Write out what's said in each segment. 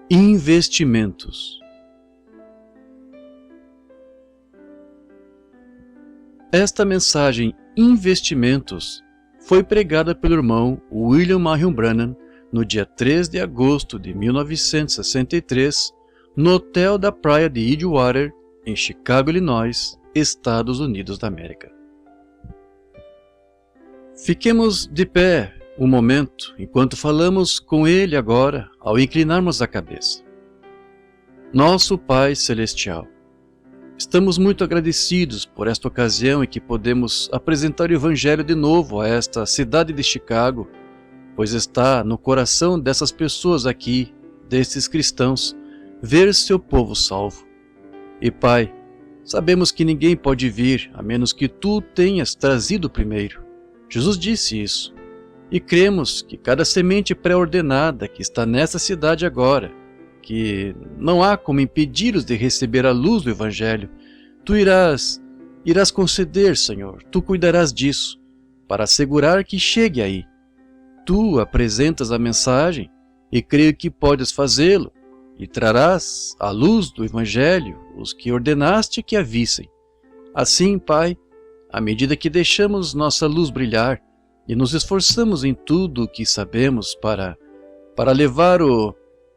Investimentos. Esta mensagem Investimentos foi pregada pelo irmão William Marion Branham no dia 3 de agosto de 1963 no hotel da praia de Edgewater, em Chicago, Illinois, Estados Unidos da América. Fiquemos de pé um momento enquanto falamos com ele agora ao inclinarmos a cabeça. Nosso Pai Celestial, estamos muito agradecidos por esta ocasião em que podemos apresentar o Evangelho de novo a esta cidade de Chicago, pois está no coração dessas pessoas aqui, desses cristãos, ver seu povo salvo. E Pai, sabemos que ninguém pode vir a menos que Tu tenhas trazido primeiro. Jesus disse isso, e cremos que cada semente pré-ordenada que está nessa cidade agora, que não há como impedi-los de receber a luz do Evangelho, Tu irás conceder, Senhor, Tu cuidarás disso, para assegurar que chegue aí. Tu apresentas a mensagem, e creio que podes fazê-lo, e trarás à luz do Evangelho os que ordenaste que a vissem. Assim, Pai, à medida que deixamos nossa luz brilhar e nos esforçamos em tudo o que sabemos para levar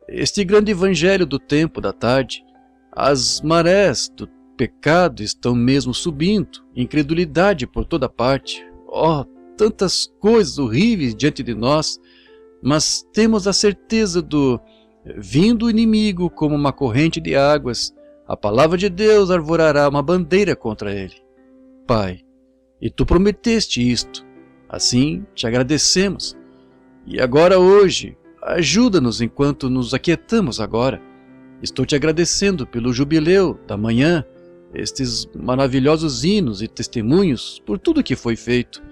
este grande evangelho do tempo da tarde, as marés do pecado estão mesmo subindo, incredulidade por toda parte, tantas coisas horríveis diante de nós, mas temos a certeza do vindo inimigo como uma corrente de águas, a palavra de Deus arvorará uma bandeira contra ele. Pai, e Tu prometeste isto, assim te agradecemos. E agora hoje, ajuda-nos enquanto nos aquietamos agora. Estou te agradecendo pelo jubileu da manhã, estes maravilhosos hinos e testemunhos por tudo que foi feito.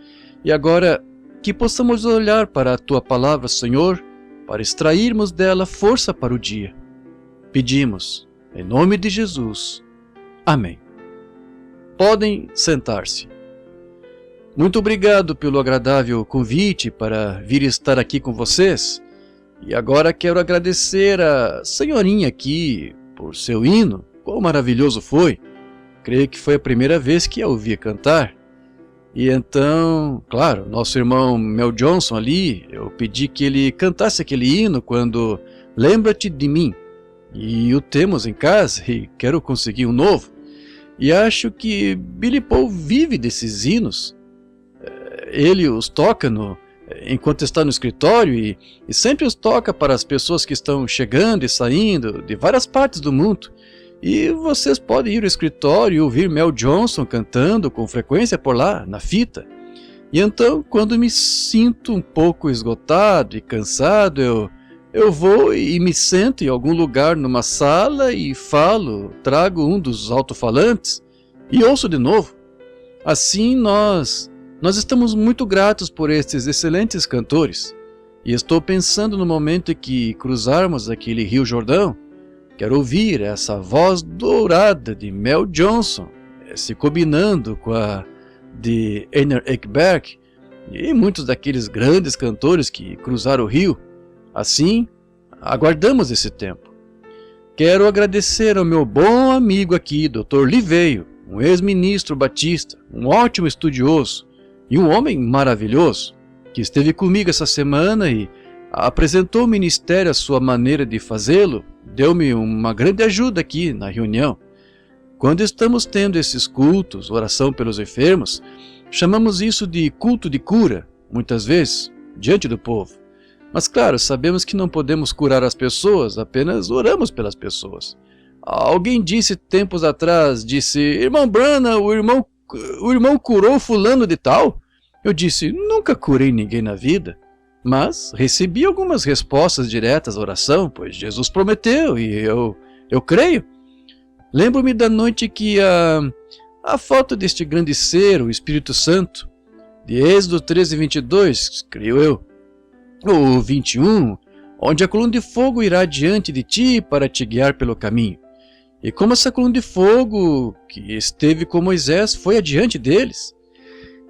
E agora que possamos olhar para a Tua palavra, Senhor, para extrairmos dela força para o dia. Pedimos, em nome de Jesus. Amém. Podem sentar-se. Muito obrigado pelo agradável convite para vir estar aqui com vocês. E agora quero agradecer a senhorinha aqui por seu hino. Quão maravilhoso foi! Creio que foi a primeira vez que a ouvi cantar. E então, claro, nosso irmão Mel Johnson ali, eu pedi que ele cantasse aquele hino quando Lembra-te de mim. E o temos em casa e quero conseguir um novo. E acho que Billy Paul vive desses hinos. Ele os toca enquanto está no escritório e sempre os toca para as pessoas que estão chegando e saindo de várias partes do mundo. E vocês podem ir ao escritório e ouvir Mel Johnson cantando com frequência por lá, na fita. E então, quando me sinto um pouco esgotado e cansado, eu vou e me sento em algum lugar numa sala e trago um dos alto-falantes e ouço de novo. Assim nós estamos muito gratos por estes excelentes cantores. E estou pensando no momento em que cruzarmos aquele Rio Jordão, quero ouvir essa voz dourada de Mel Johnson, se combinando com a de Einar Ekberg e muitos daqueles grandes cantores que cruzaram o rio. Assim, aguardamos esse tempo. Quero agradecer ao meu bom amigo aqui, Dr. Liveio, um ex-ministro batista, um ótimo estudioso e um homem maravilhoso, que esteve comigo essa semana e apresentou o ministério à sua maneira de fazê-lo, deu-me uma grande ajuda aqui na reunião. Quando estamos tendo esses cultos, oração pelos enfermos, chamamos isso de culto de cura, muitas vezes, diante do povo. Mas claro, sabemos que não podemos curar as pessoas, apenas oramos pelas pessoas. Alguém disse tempos atrás, irmão Branham, o irmão curou fulano de tal? Eu disse, nunca curei ninguém na vida. Mas recebi algumas respostas diretas à oração, pois Jesus prometeu e eu creio. Lembro-me da noite que a foto deste grande ser, o Espírito Santo, de Êxodo 13:22, creio eu, ou 21, onde a coluna de fogo irá diante de ti para te guiar pelo caminho. E como essa coluna de fogo que esteve com Moisés foi adiante deles.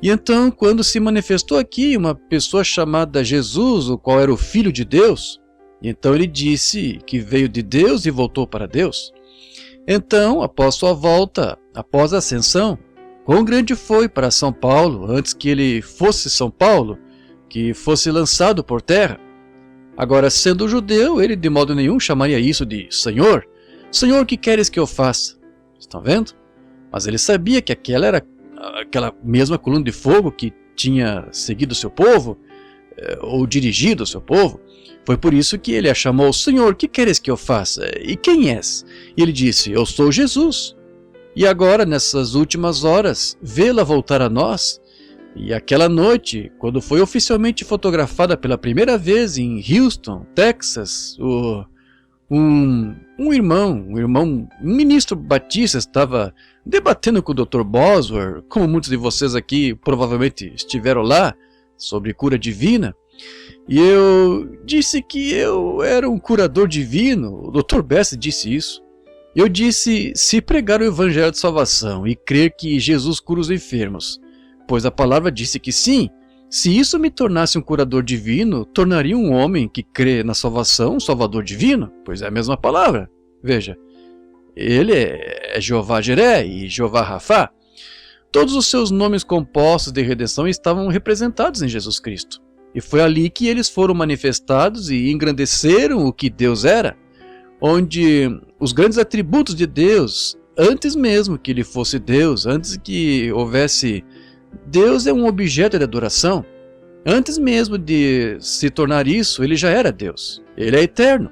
E então, quando se manifestou aqui uma pessoa chamada Jesus, o qual era o Filho de Deus, Então ele disse que veio de Deus e voltou para Deus. Então, após sua volta, após a ascensão, quão grande foi para São Paulo, antes que ele fosse São Paulo, que fosse lançado por terra. Agora, sendo judeu, ele de modo nenhum chamaria isso de Senhor. Senhor, o que queres que eu faça? Estão vendo? Mas ele sabia que aquela era aquela mesma coluna de fogo que tinha seguido o seu povo, ou dirigido o seu povo. Foi por isso que ele a chamou: Senhor, que queres que eu faça? E quem és? E ele disse: eu sou Jesus. E agora, nessas últimas horas, vê-la voltar a nós. E aquela noite, quando foi oficialmente fotografada pela primeira vez em Houston, Texas, um ministro batista estava debatendo com o Dr. Bosworth, como muitos de vocês aqui provavelmente estiveram lá, sobre cura divina. E eu disse que eu era um curador divino. O Dr. Best disse isso. Eu disse: se pregar o evangelho de salvação e crer que Jesus cura os enfermos, pois a palavra disse que sim, se isso me tornasse um curador divino, tornaria um homem que crê na salvação um salvador divino, pois é a mesma palavra. Veja, ele é Jeová Jiré e Jeová Rafá. Todos os seus nomes compostos de redenção estavam representados em Jesus Cristo. E foi ali que eles foram manifestados e engrandeceram o que Deus era, onde os grandes atributos de Deus, antes mesmo que ele fosse Deus, antes que houvesse... Deus é um objeto de adoração. Antes mesmo de se tornar isso, ele já era Deus. Ele é eterno.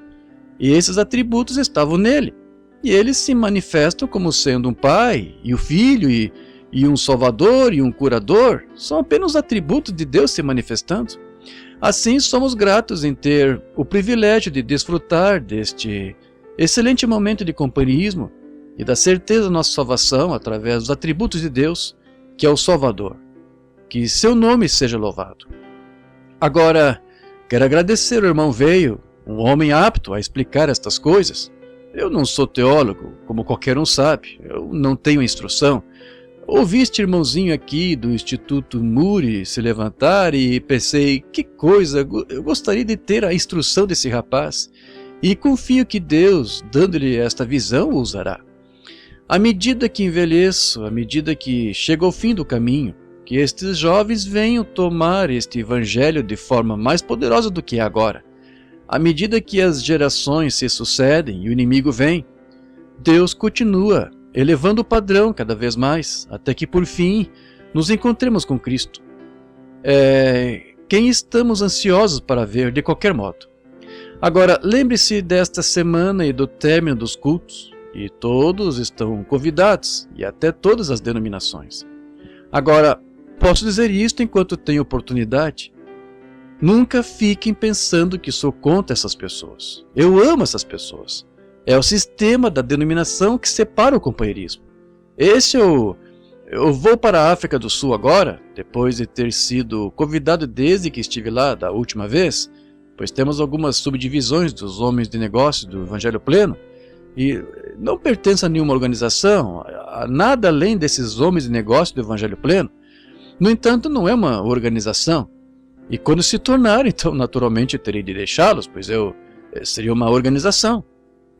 E esses atributos estavam nele. E eles se manifestam como sendo um pai, e o filho, e um salvador, e um curador. São apenas atributos de Deus se manifestando. Assim, somos gratos em ter o privilégio de desfrutar deste excelente momento de companheirismo e da certeza da nossa salvação através dos atributos de Deus, que é o Salvador. Que seu nome seja louvado. Agora, quero agradecer ao irmão Veio, um homem apto a explicar estas coisas. Eu não sou teólogo, como qualquer um sabe, eu não tenho instrução. Ouvi este irmãozinho aqui do Instituto Muri se levantar e pensei: que coisa, eu gostaria de ter a instrução desse rapaz. E confio que Deus, dando-lhe esta visão, o usará. À medida que envelheço, à medida que chego ao fim do caminho, que estes jovens venham tomar este evangelho de forma mais poderosa do que é agora. À medida que as gerações se sucedem e o inimigo vem, Deus continua elevando o padrão cada vez mais, até que por fim nos encontremos com Cristo. Quem estamos ansiosos para ver de qualquer modo. Agora, lembre-se desta semana e do término dos cultos, e todos estão convidados, e até todas as denominações. Agora, posso dizer isto enquanto tenho oportunidade. Nunca fiquem pensando que sou contra essas pessoas. Eu amo essas pessoas. É o sistema da denominação que separa o companheirismo. Eu vou para a África do Sul agora, depois de ter sido convidado desde que estive lá da última vez, pois temos algumas subdivisões dos homens de negócio do Evangelho Pleno, e não pertence a nenhuma organização, a nada além desses homens de negócio do Evangelho Pleno. No entanto, não é uma organização. E quando se tornar, então naturalmente terei de deixá-los, pois seria uma organização.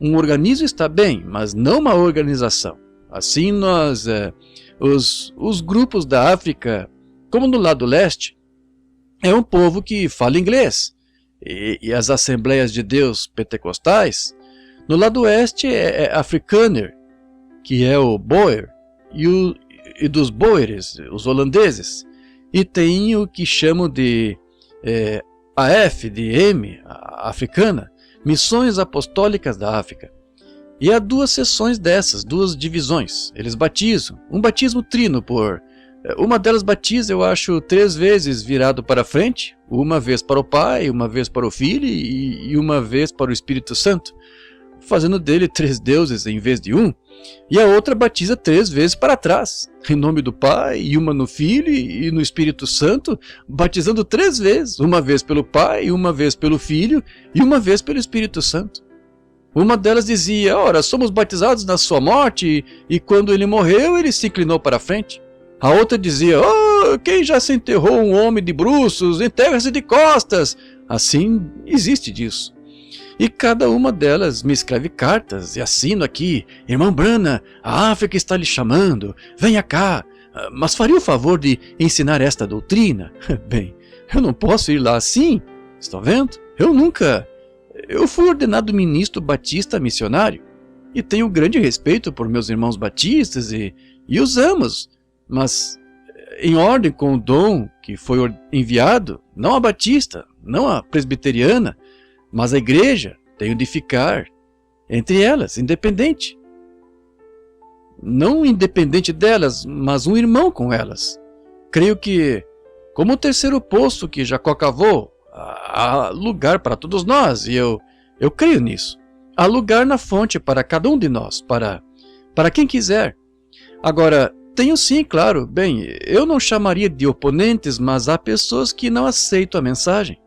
Um organismo está bem, mas não uma organização. Assim os grupos da África, como no lado leste, é um povo que fala inglês. E as Assembleias de Deus pentecostais, no lado oeste é Afrikaner, que é o Boer, e dos Boeres, os holandeses. E tem o que chamam de AF, de M, a africana, Missões Apostólicas da África. E há duas seções dessas, duas divisões. Eles batizam, um batismo trino uma delas batiza, eu acho, 3 vezes virado para frente, uma vez para o Pai, uma vez para o Filho e uma vez para o Espírito Santo, fazendo dele 3 deuses em vez de um. E a outra batiza 3 vezes para trás, em nome do Pai, e uma no Filho e no Espírito Santo, batizando 3 vezes, uma vez pelo Pai, uma vez pelo Filho e uma vez pelo Espírito Santo. Uma delas dizia: ora, somos batizados na sua morte, e quando ele morreu, ele se inclinou para frente. A outra dizia: oh, quem já se enterrou um homem de bruços, enterra-se de costas. Assim existe disso. E cada uma delas me escreve cartas e assino aqui: Irmão Branham, a África está lhe chamando, venha cá, mas faria o favor de ensinar esta doutrina? Bem, eu não posso ir lá assim, está vendo? Eu fui ordenado ministro batista missionário e tenho grande respeito por meus irmãos batistas e os amo, mas em ordem com o dom que foi enviado, não a batista, não a presbiteriana, mas a igreja, tenho de ficar entre elas, independente. Não independente delas, mas um irmão com elas. Creio que, como o terceiro posto que Jacó cavou, há lugar para todos nós, e eu creio nisso. Há lugar na fonte para cada um de nós, para quem quiser. Agora, tenho sim, claro, bem, eu não chamaria de oponentes, mas há pessoas que não aceitam a mensagem.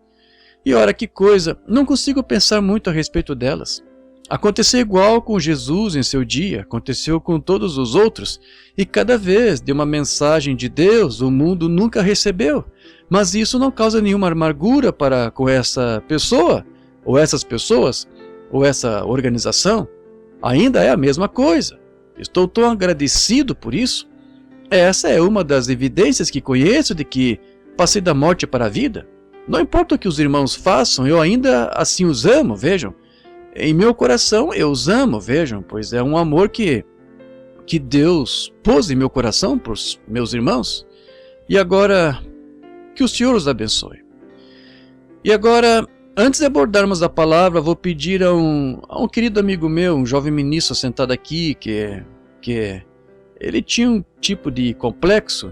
E ora, que coisa, não consigo pensar muito a respeito delas. Aconteceu igual com Jesus em seu dia, aconteceu com todos os outros, e cada vez de uma mensagem de Deus o mundo nunca recebeu. Mas isso não causa nenhuma amargura para com essa pessoa, ou essas pessoas, ou essa organização. Ainda é a mesma coisa. Estou tão agradecido por isso. Essa é uma das evidências que conheço de que passei da morte para a vida. Não importa o que os irmãos façam, eu ainda assim os amo, vejam. Em meu coração eu os amo, vejam, pois é um amor que Deus pôs em meu coração por meus irmãos. E agora, que o Senhor os abençoe. E agora, antes de abordarmos a palavra, vou pedir a um querido amigo meu, um jovem ministro sentado aqui, que ele tinha um tipo de complexo,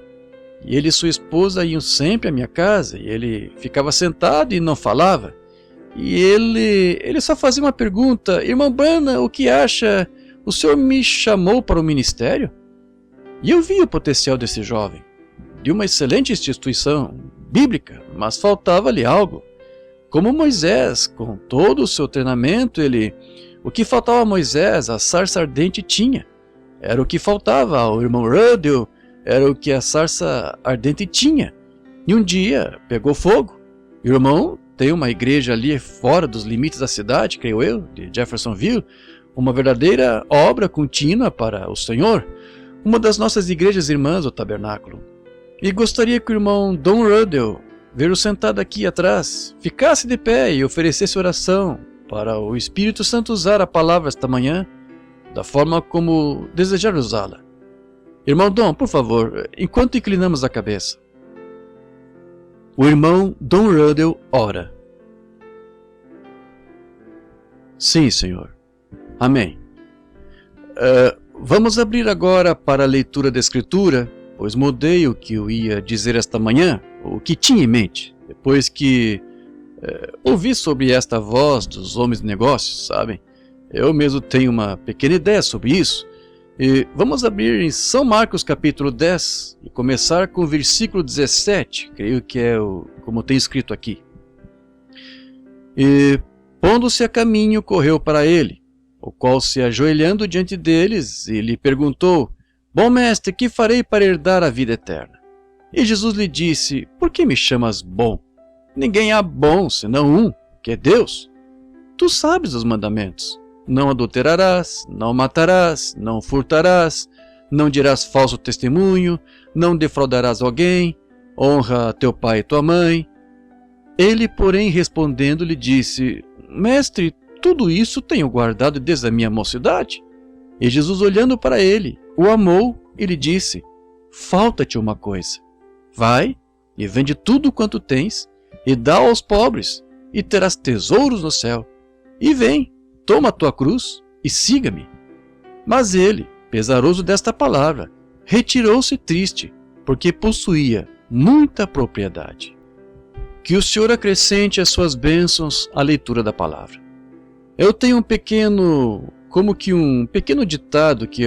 e ele e sua esposa iam sempre à minha casa, e ele ficava sentado e não falava. E ele só fazia uma pergunta: Irmã Branham, o que acha? O senhor me chamou para o ministério? E eu vi o potencial desse jovem, de uma excelente instituição bíblica, mas faltava-lhe algo. Como Moisés, com todo o seu treinamento, o que faltava a Moisés, a sarça ardente tinha. Era o que faltava ao irmão Ruddell, era o que a sarça ardente tinha. E um dia pegou fogo. O irmão tem uma igreja ali fora dos limites da cidade, creio eu, de Jeffersonville, uma verdadeira obra contínua para o Senhor, uma das nossas igrejas irmãs, o Tabernáculo. E gostaria que o irmão Don Ruddell, ver-o sentado aqui atrás, ficasse de pé e oferecesse oração para o Espírito Santo usar a palavra esta manhã da forma como desejar usá-la. Irmão Dom, por favor, enquanto inclinamos a cabeça. O irmão Don Ruddell ora. Sim, Senhor. Amém. Vamos abrir agora para a leitura da Escritura, pois mudei o que eu ia dizer esta manhã, o que tinha em mente, depois que ouvi sobre esta voz dos homens de negócios, sabem? Eu mesmo tenho uma pequena ideia sobre isso. E vamos abrir em São Marcos capítulo 10 e começar com o versículo 17, creio que é como tem escrito aqui. E, pondo-se a caminho, correu para ele, o qual se ajoelhando diante deles, e lhe perguntou: Bom mestre, que farei para herdar a vida eterna? E Jesus lhe disse: Por que me chamas bom? Ninguém há bom senão um, que é Deus. Tu sabes os mandamentos. Não adulterarás, não matarás, não furtarás, não dirás falso testemunho, não defraudarás alguém, honra teu pai e tua mãe. Ele, porém, respondendo, lhe disse: Mestre, tudo isso tenho guardado desde a minha mocidade. E Jesus, olhando para ele, o amou e lhe disse: Falta-te uma coisa. Vai e vende tudo quanto tens e dá aos pobres, e terás tesouros no céu. E vem, toma a tua cruz e siga-me. Mas ele, pesaroso desta palavra, retirou-se triste, porque possuía muita propriedade. Que o Senhor acrescente as suas bênçãos à leitura da palavra. Eu tenho um pequeno ditado que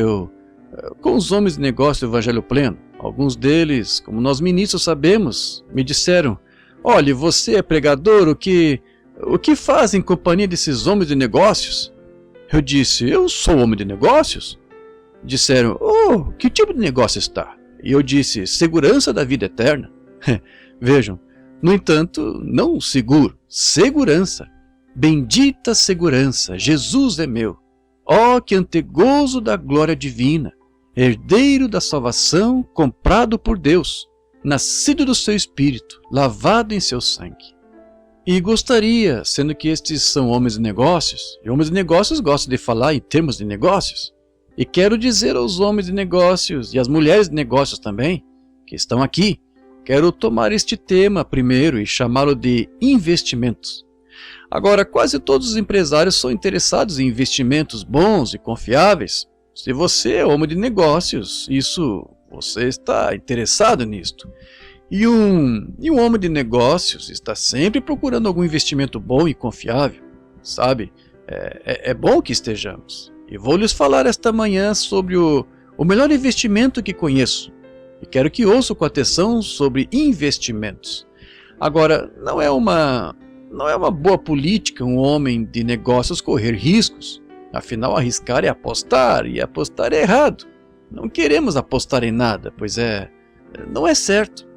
com os homens de negócio do Evangelho Pleno, alguns deles, como nós ministros sabemos, me disseram: olhe, você é pregador, o que faz em companhia desses homens de negócios? Eu disse: eu sou homem de negócios? Disseram: oh, que tipo de negócio está? E eu disse: segurança da vida eterna. Vejam, no entanto, não seguro, segurança. Bendita segurança, Jesus é meu. Ó, que antegozo da glória divina, herdeiro da salvação, comprado por Deus, nascido do seu espírito, lavado em seu sangue. E gostaria, sendo que estes são homens de negócios, e homens de negócios gostam de falar em termos de negócios, e quero dizer aos homens de negócios e às mulheres de negócios também, que estão aqui, quero tomar este tema primeiro e chamá-lo de investimentos. Agora, quase todos os empresários são interessados em investimentos bons e confiáveis. Se você é homem de negócios, você está interessado nisto. E um homem de negócios está sempre procurando algum investimento bom e confiável, sabe? É bom que estejamos. E vou lhes falar esta manhã sobre o melhor investimento que conheço. E quero que ouçam com atenção sobre investimentos. Agora, não é uma boa política um homem de negócios correr riscos. Afinal, arriscar é apostar, e apostar é errado. Não queremos apostar em nada, pois não é certo.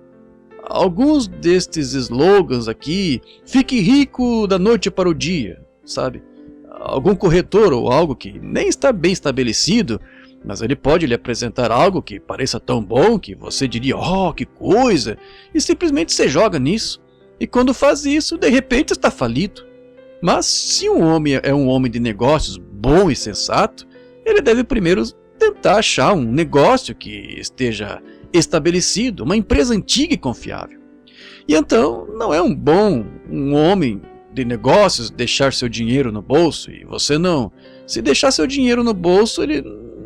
Alguns destes slogans aqui, fique rico da noite para o dia, sabe? Algum corretor ou algo que nem está bem estabelecido, mas ele pode lhe apresentar algo que pareça tão bom que você diria, oh, que coisa, e simplesmente você joga nisso. E quando faz isso, de repente está falido. Mas se um homem é um homem de negócios bom e sensato, ele deve primeiro tentar achar um negócio que esteja estabelecido, uma empresa antiga e confiável. E então, não é um homem de negócios deixar seu dinheiro no bolso, e você não. Se deixar seu dinheiro no bolso, ele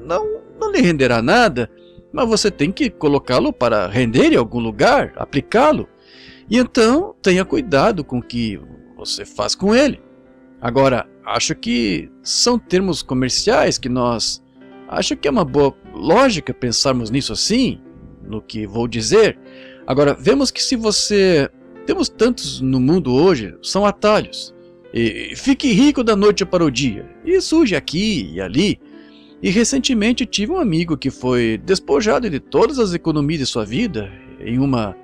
não lhe renderá nada, mas você tem que colocá-lo para render em algum lugar, aplicá-lo. E então, tenha cuidado com o que você faz com ele. Agora, acho que são termos comerciais que acho que é uma boa lógica pensarmos nisso assim, no que vou dizer. Agora, vemos que temos tantos no mundo hoje, são atalhos. E fique rico da noite para o dia. E surge aqui e ali. E recentemente tive um amigo que foi despojado de todas as economias de sua vida em uma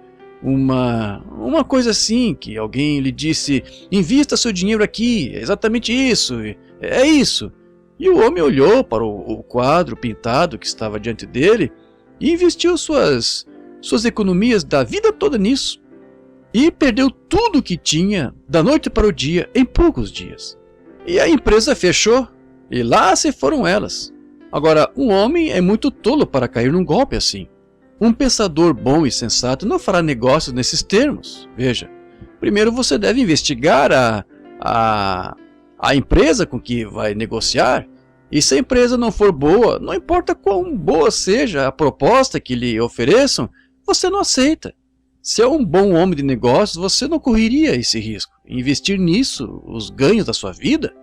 coisa assim, que alguém lhe disse, invista seu dinheiro aqui, é exatamente isso, é isso. E o homem olhou para o quadro pintado que estava diante dele e investiu suas economias da vida toda nisso. E perdeu tudo o que tinha da noite para o dia em poucos dias. E a empresa fechou, e lá se foram elas. Agora, um homem é muito tolo para cair num golpe assim. Um pensador bom e sensato não fará negócios nesses termos. Veja, primeiro você deve investigar a empresa com que vai negociar, e se a empresa não for boa, não importa quão boa seja a proposta que lhe ofereçam, você não aceita. Se é um bom homem de negócios, você não correria esse risco, investir nisso os ganhos da sua vida.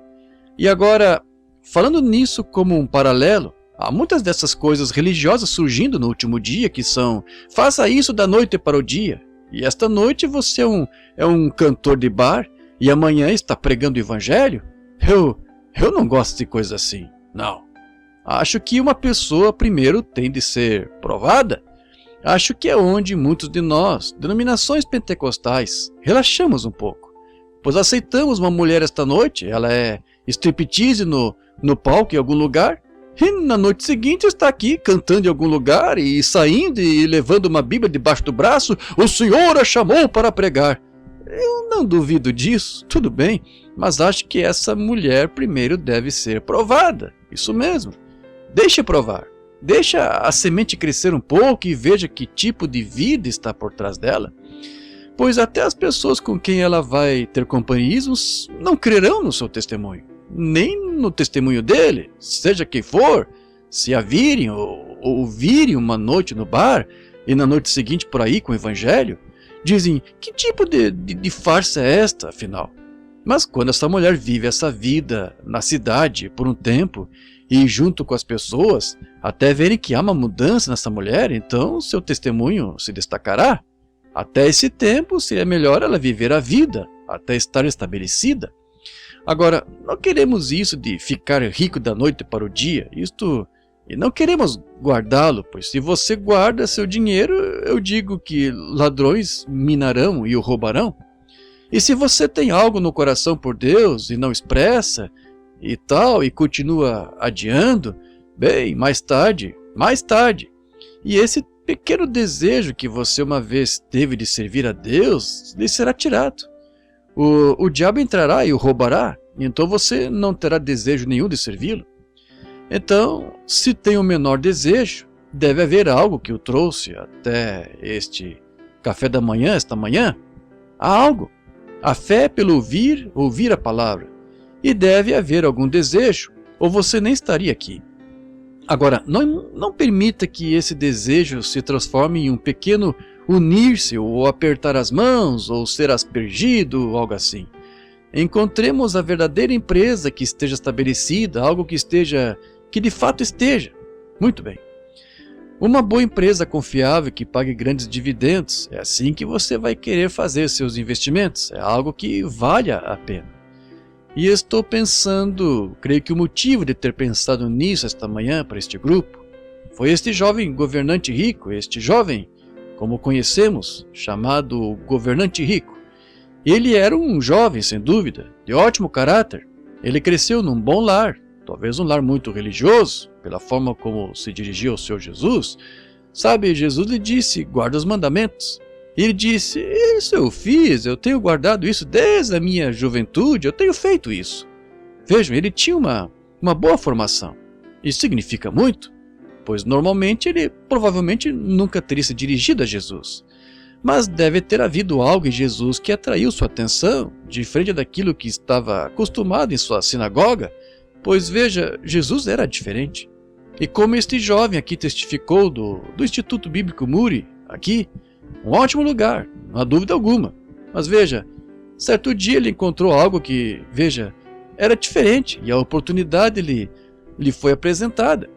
E agora, falando nisso como um paralelo, há muitas dessas coisas religiosas surgindo no último dia que são, faça isso da noite para o dia, e esta noite você é um cantor de bar, e amanhã está pregando o evangelho. Eu não gosto de coisas assim, não. Acho que uma pessoa primeiro tem de ser provada. Acho que é onde muitos de nós, denominações pentecostais, relaxamos um pouco, pois aceitamos uma mulher esta noite, ela é striptease no palco em algum lugar, e na noite seguinte está aqui cantando em algum lugar e saindo e levando uma Bíblia debaixo do braço, o Senhor a chamou para pregar. Eu não duvido disso, tudo bem, mas acho que essa mulher primeiro deve ser provada, isso mesmo, deixe provar. Deixa a semente crescer um pouco e veja que tipo de vida está por trás dela. Pois até as pessoas com quem ela vai ter companheirismo não crerão no seu testemunho, nem no testemunho dele, seja quem for. Se a virem ou virem uma noite no bar e na noite seguinte por aí com o evangelho, dizem, que tipo de farsa é esta, afinal? Mas quando essa mulher vive essa vida na cidade por um tempo e junto com as pessoas, até verem que há uma mudança nessa mulher, então seu testemunho se destacará. Até esse tempo seria melhor ela viver a vida, até estar estabelecida. Agora, não queremos isso de ficar rico da noite para o dia, e não queremos guardá-lo, pois se você guarda seu dinheiro, eu digo que ladrões minarão e o roubarão. E se você tem algo no coração por Deus e não expressa e tal, e continua adiando, bem, mais tarde, e esse pequeno desejo que você uma vez teve de servir a Deus, lhe será tirado. O diabo entrará e o roubará, então você não terá desejo nenhum de servi-lo. Então, se tem o menor desejo, deve haver algo que o trouxe até este café da manhã, esta manhã. Há algo. A fé é pelo ouvir a palavra. E deve haver algum desejo, ou você nem estaria aqui. Agora, não permita que esse desejo se transforme em um pequeno unir-se, ou apertar as mãos, ou ser aspergido, ou algo assim. Encontremos a verdadeira empresa que esteja estabelecida, algo que de fato esteja. Muito bem. Uma boa empresa confiável que pague grandes dividendos, é assim que você vai querer fazer seus investimentos, é algo que valha a pena. E estou pensando, creio que o motivo de ter pensado nisso esta manhã para este grupo, foi este jovem governante rico, este jovem, como conhecemos, chamado governante rico. Ele era um jovem, sem dúvida, de ótimo caráter. Ele cresceu num bom lar, talvez um lar muito religioso, pela forma como se dirigia ao Senhor Jesus. Sabe, Jesus lhe disse, guarda os mandamentos. E ele disse, isso eu fiz, eu tenho guardado isso desde a minha juventude, eu tenho feito isso. Vejam, ele tinha uma boa formação. Isso significa muito, pois normalmente ele provavelmente nunca teria se dirigido a Jesus. Mas deve ter havido algo em Jesus que atraiu sua atenção, diferente daquilo que estava acostumado em sua sinagoga, pois veja, Jesus era diferente. E como este jovem aqui testificou do Instituto Bíblico Moody, aqui, um ótimo lugar, não há dúvida alguma. Mas veja, certo dia ele encontrou algo que, veja, era diferente e a oportunidade lhe foi apresentada.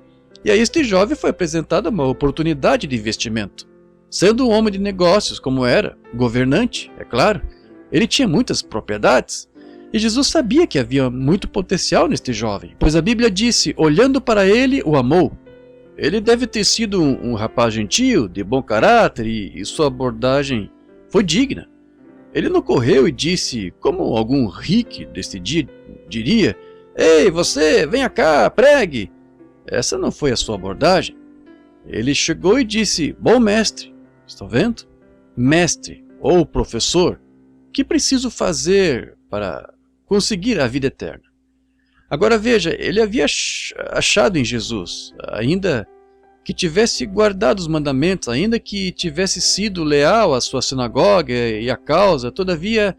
E a este jovem foi apresentada uma oportunidade de investimento. Sendo um homem de negócios como era, governante, é claro, ele tinha muitas propriedades. E Jesus sabia que havia muito potencial neste jovem, pois a Bíblia disse, olhando para ele, o amou. Ele deve ter sido um rapaz gentil, de bom caráter, e sua abordagem foi digna. Ele não correu e disse, como algum rico deste dia diria, ei, você, venha cá, pregue. Essa não foi a sua abordagem. Ele chegou e disse, bom mestre, estão vendo? Mestre ou professor, o que preciso fazer para conseguir a vida eterna? Agora veja, ele havia achado em Jesus, ainda que tivesse guardado os mandamentos, ainda que tivesse sido leal à sua sinagoga e à causa, todavia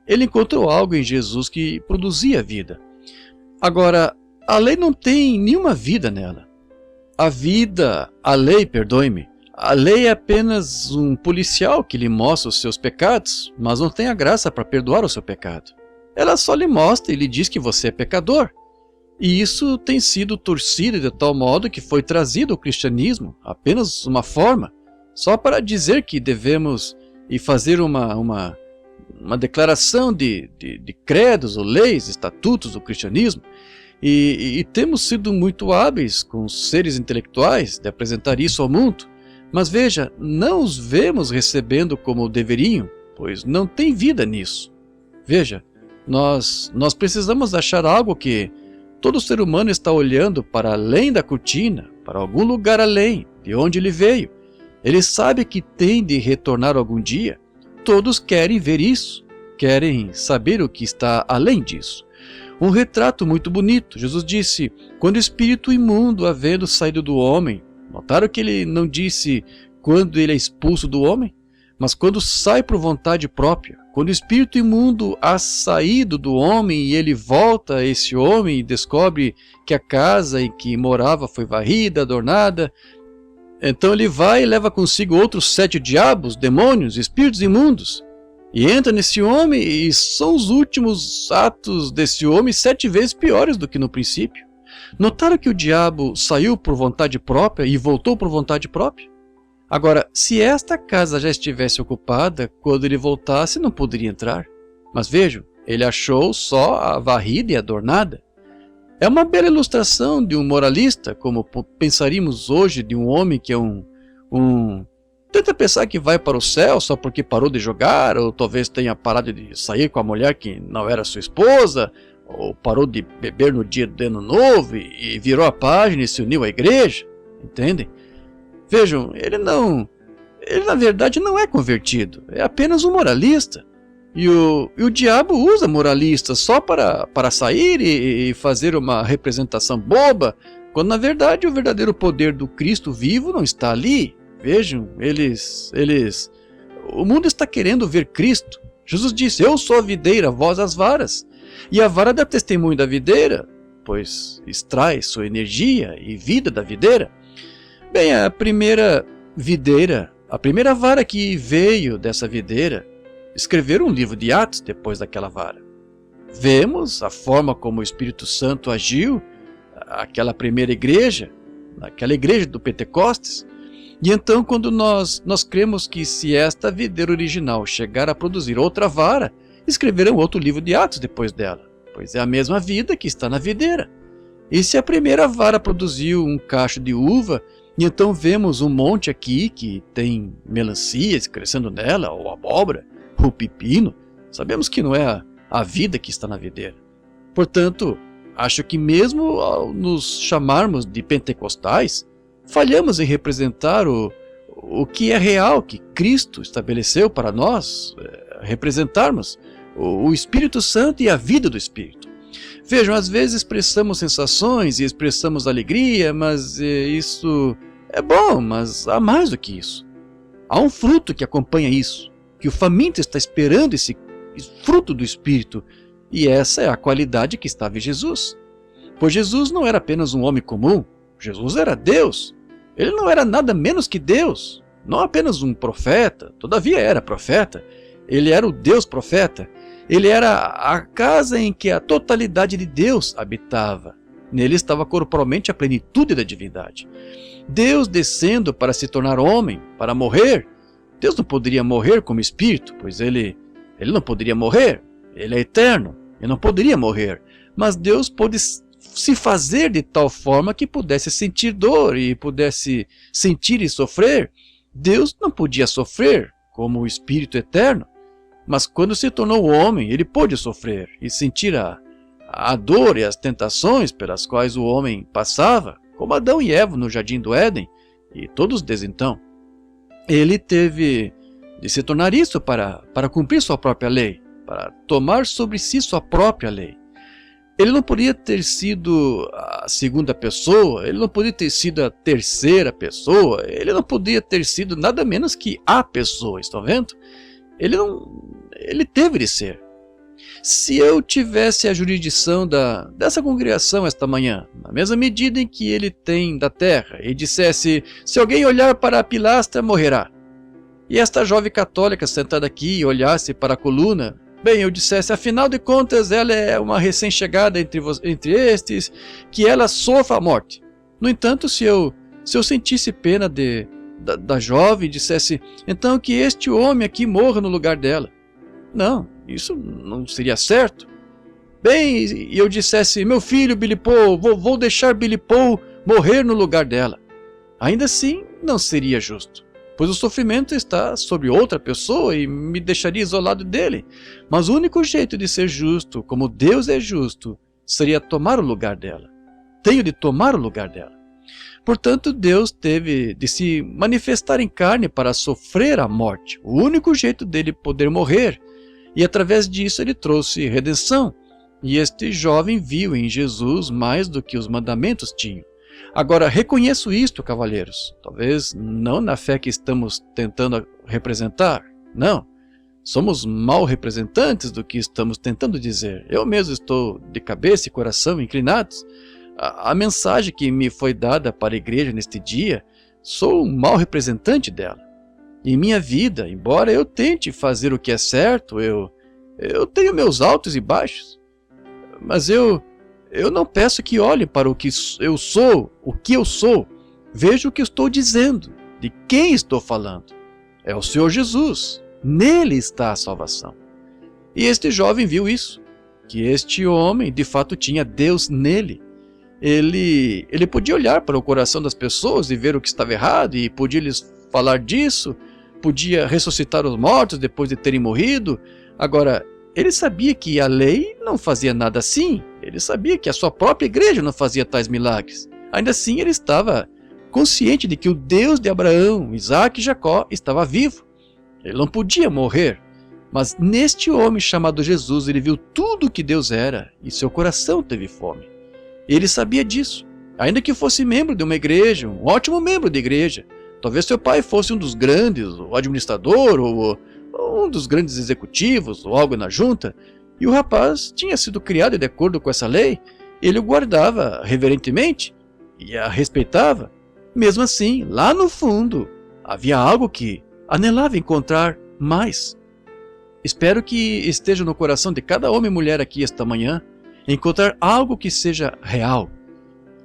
ele encontrou algo em Jesus que produzia vida. Agora, a lei não tem nenhuma vida nela. A lei, perdoe-me, a lei é apenas um policial que lhe mostra os seus pecados, mas não tem a graça para perdoar o seu pecado. Ela só lhe mostra e lhe diz que você é pecador. E isso tem sido torcido de tal modo que foi trazido ao cristianismo, apenas uma forma, só para dizer que devemos e fazer uma declaração de credos ou leis, estatutos do cristianismo. E temos sido muito hábeis com os seres intelectuais de apresentar isso ao mundo. Mas veja, não os vemos recebendo como deveriam, pois não tem vida nisso. Veja, nós precisamos achar algo que todo ser humano está olhando para além da cortina, para algum lugar além de onde ele veio. Ele sabe que tem de retornar algum dia. Todos querem ver isso, querem saber o que está além disso. Um retrato muito bonito. Jesus disse, quando o espírito imundo havendo saído do homem, notaram que ele não disse quando ele é expulso do homem, mas quando sai por vontade própria. Quando o espírito imundo há saído do homem e ele volta a esse homem e descobre que a casa em que morava foi varrida, adornada, então ele vai e leva consigo outros 7 diabos, demônios, espíritos imundos, e entra nesse homem e são os últimos atos desse homem 7 vezes piores do que no princípio. Notaram que o diabo saiu por vontade própria e voltou por vontade própria? Agora, se esta casa já estivesse ocupada, quando ele voltasse não poderia entrar. Mas vejam, ele achou só a varrida e adornada. É uma bela ilustração de um moralista, como pensaríamos hoje de um homem que é um Tenta pensar que vai para o céu só porque parou de jogar, ou talvez tenha parado de sair com a mulher que não era sua esposa, ou parou de beber no dia do ano novo e virou a página e se uniu à igreja. Entendem? Vejam, ele na verdade não é convertido, é apenas um moralista. E o diabo usa moralistas só para sair e fazer uma representação boba, quando na verdade o verdadeiro poder do Cristo vivo não está ali. Vejam, o mundo está querendo ver Cristo. Jesus disse: eu sou a videira, vós as varas. E a vara dá testemunho da videira, pois extrai sua energia e vida da videira. Bem, a primeira vara que veio dessa videira, escreveram um livro de Atos depois daquela vara. Vemos a forma como o Espírito Santo agiu, aquela primeira igreja, naquela igreja do Pentecostes. E então, quando nós cremos que se esta videira original chegar a produzir outra vara, escreverão outro livro de Atos depois dela, pois é a mesma vida que está na videira. E se a primeira vara produziu um cacho de uva, e então vemos um monte aqui que tem melancias crescendo nela, ou abóbora, o pepino, sabemos que não é a vida que está na videira. Portanto, acho que mesmo ao nos chamarmos de pentecostais, falhamos em representar o que é real, que Cristo estabeleceu para nós, representarmos o Espírito Santo e a vida do Espírito. Vejam, às vezes expressamos sensações e expressamos alegria, mas isso é bom, mas há mais do que isso. Há um fruto que acompanha isso, que o faminto está esperando esse fruto do Espírito, e essa é a qualidade que estava em Jesus. Pois Jesus não era apenas um homem comum, Jesus era Deus. Ele não era nada menos que Deus, não apenas um profeta, todavia era profeta. Ele era o Deus profeta. Ele era a casa em que a totalidade de Deus habitava. Nele estava corporalmente a plenitude da divindade. Deus descendo para se tornar homem, para morrer. Deus não poderia morrer como espírito, pois ele não poderia morrer. Ele é eterno, ele não poderia morrer. Mas Deus pôde se fazer de tal forma que pudesse sentir dor e pudesse sentir e sofrer. Deus não podia sofrer como o Espírito eterno, mas quando se tornou homem, ele pôde sofrer e sentir a dor e as tentações pelas quais o homem passava, como Adão e Eva no jardim do Éden, e todos desde então. Ele teve de se tornar isso para cumprir sua própria lei, para tomar sobre si sua própria lei. Ele não podia ter sido a segunda pessoa, ele não podia ter sido a terceira pessoa, ele não podia ter sido nada menos que a pessoa, estão vendo? Ele teve de ser. Se eu tivesse a jurisdição dessa congregação esta manhã, na mesma medida em que ele tem da terra, e dissesse: se alguém olhar para a pilastra, morrerá. E esta jovem católica sentada aqui olhasse para a coluna, bem, eu dissesse: afinal de contas, ela é uma recém-chegada entre estes, que ela sofra a morte. No entanto, se eu sentisse pena da jovem e dissesse: então que este homem aqui morra no lugar dela. Não, isso não seria certo. Bem, e eu dissesse: meu filho Billy Paul, vou deixar Billy Paul morrer no lugar dela. Ainda assim, não seria justo, pois o sofrimento está sobre outra pessoa e me deixaria isolado dele. Mas o único jeito de ser justo, como Deus é justo, seria tomar o lugar dela. Tenho de tomar o lugar dela. Portanto, Deus teve de se manifestar em carne para sofrer a morte, o único jeito dele poder morrer, e através disso ele trouxe redenção. E este jovem viu em Jesus mais do que os mandamentos tinham. Agora, reconheço isto, cavalheiros, talvez não na fé que estamos tentando representar, não. Somos mal representantes do que estamos tentando dizer. Eu mesmo estou de cabeça e coração inclinados. A mensagem que me foi dada para a igreja neste dia, sou um mau representante dela. Em minha vida, embora eu tente fazer o que é certo, eu tenho meus altos e baixos. Mas eu não peço que olhem para o que eu sou, Veja o que estou dizendo, de quem estou falando. É o Senhor Jesus, nele está a salvação. E este jovem viu isso, que este homem de fato tinha Deus nele. Ele podia olhar para o coração das pessoas e ver o que estava errado e podia lhes falar disso, podia ressuscitar os mortos depois de terem morrido. Agora, ele sabia que a lei não fazia nada assim, ele sabia que a sua própria igreja não fazia tais milagres. Ainda assim, ele estava consciente de que o Deus de Abraão, Isaac e Jacó estava vivo. Ele não podia morrer. Mas neste homem chamado Jesus, ele viu tudo o que Deus era e seu coração teve fome. Ele sabia disso. Ainda que fosse membro de uma igreja, um ótimo membro de igreja. Talvez seu pai fosse um dos grandes, o administrador, ou um dos grandes executivos, ou algo na junta. E o rapaz tinha sido criado de acordo com essa lei. Ele o guardava reverentemente e a respeitava. Mesmo assim, lá no fundo, havia algo que anelava encontrar mais. Espero que esteja no coração de cada homem e mulher aqui esta manhã encontrar algo que seja real.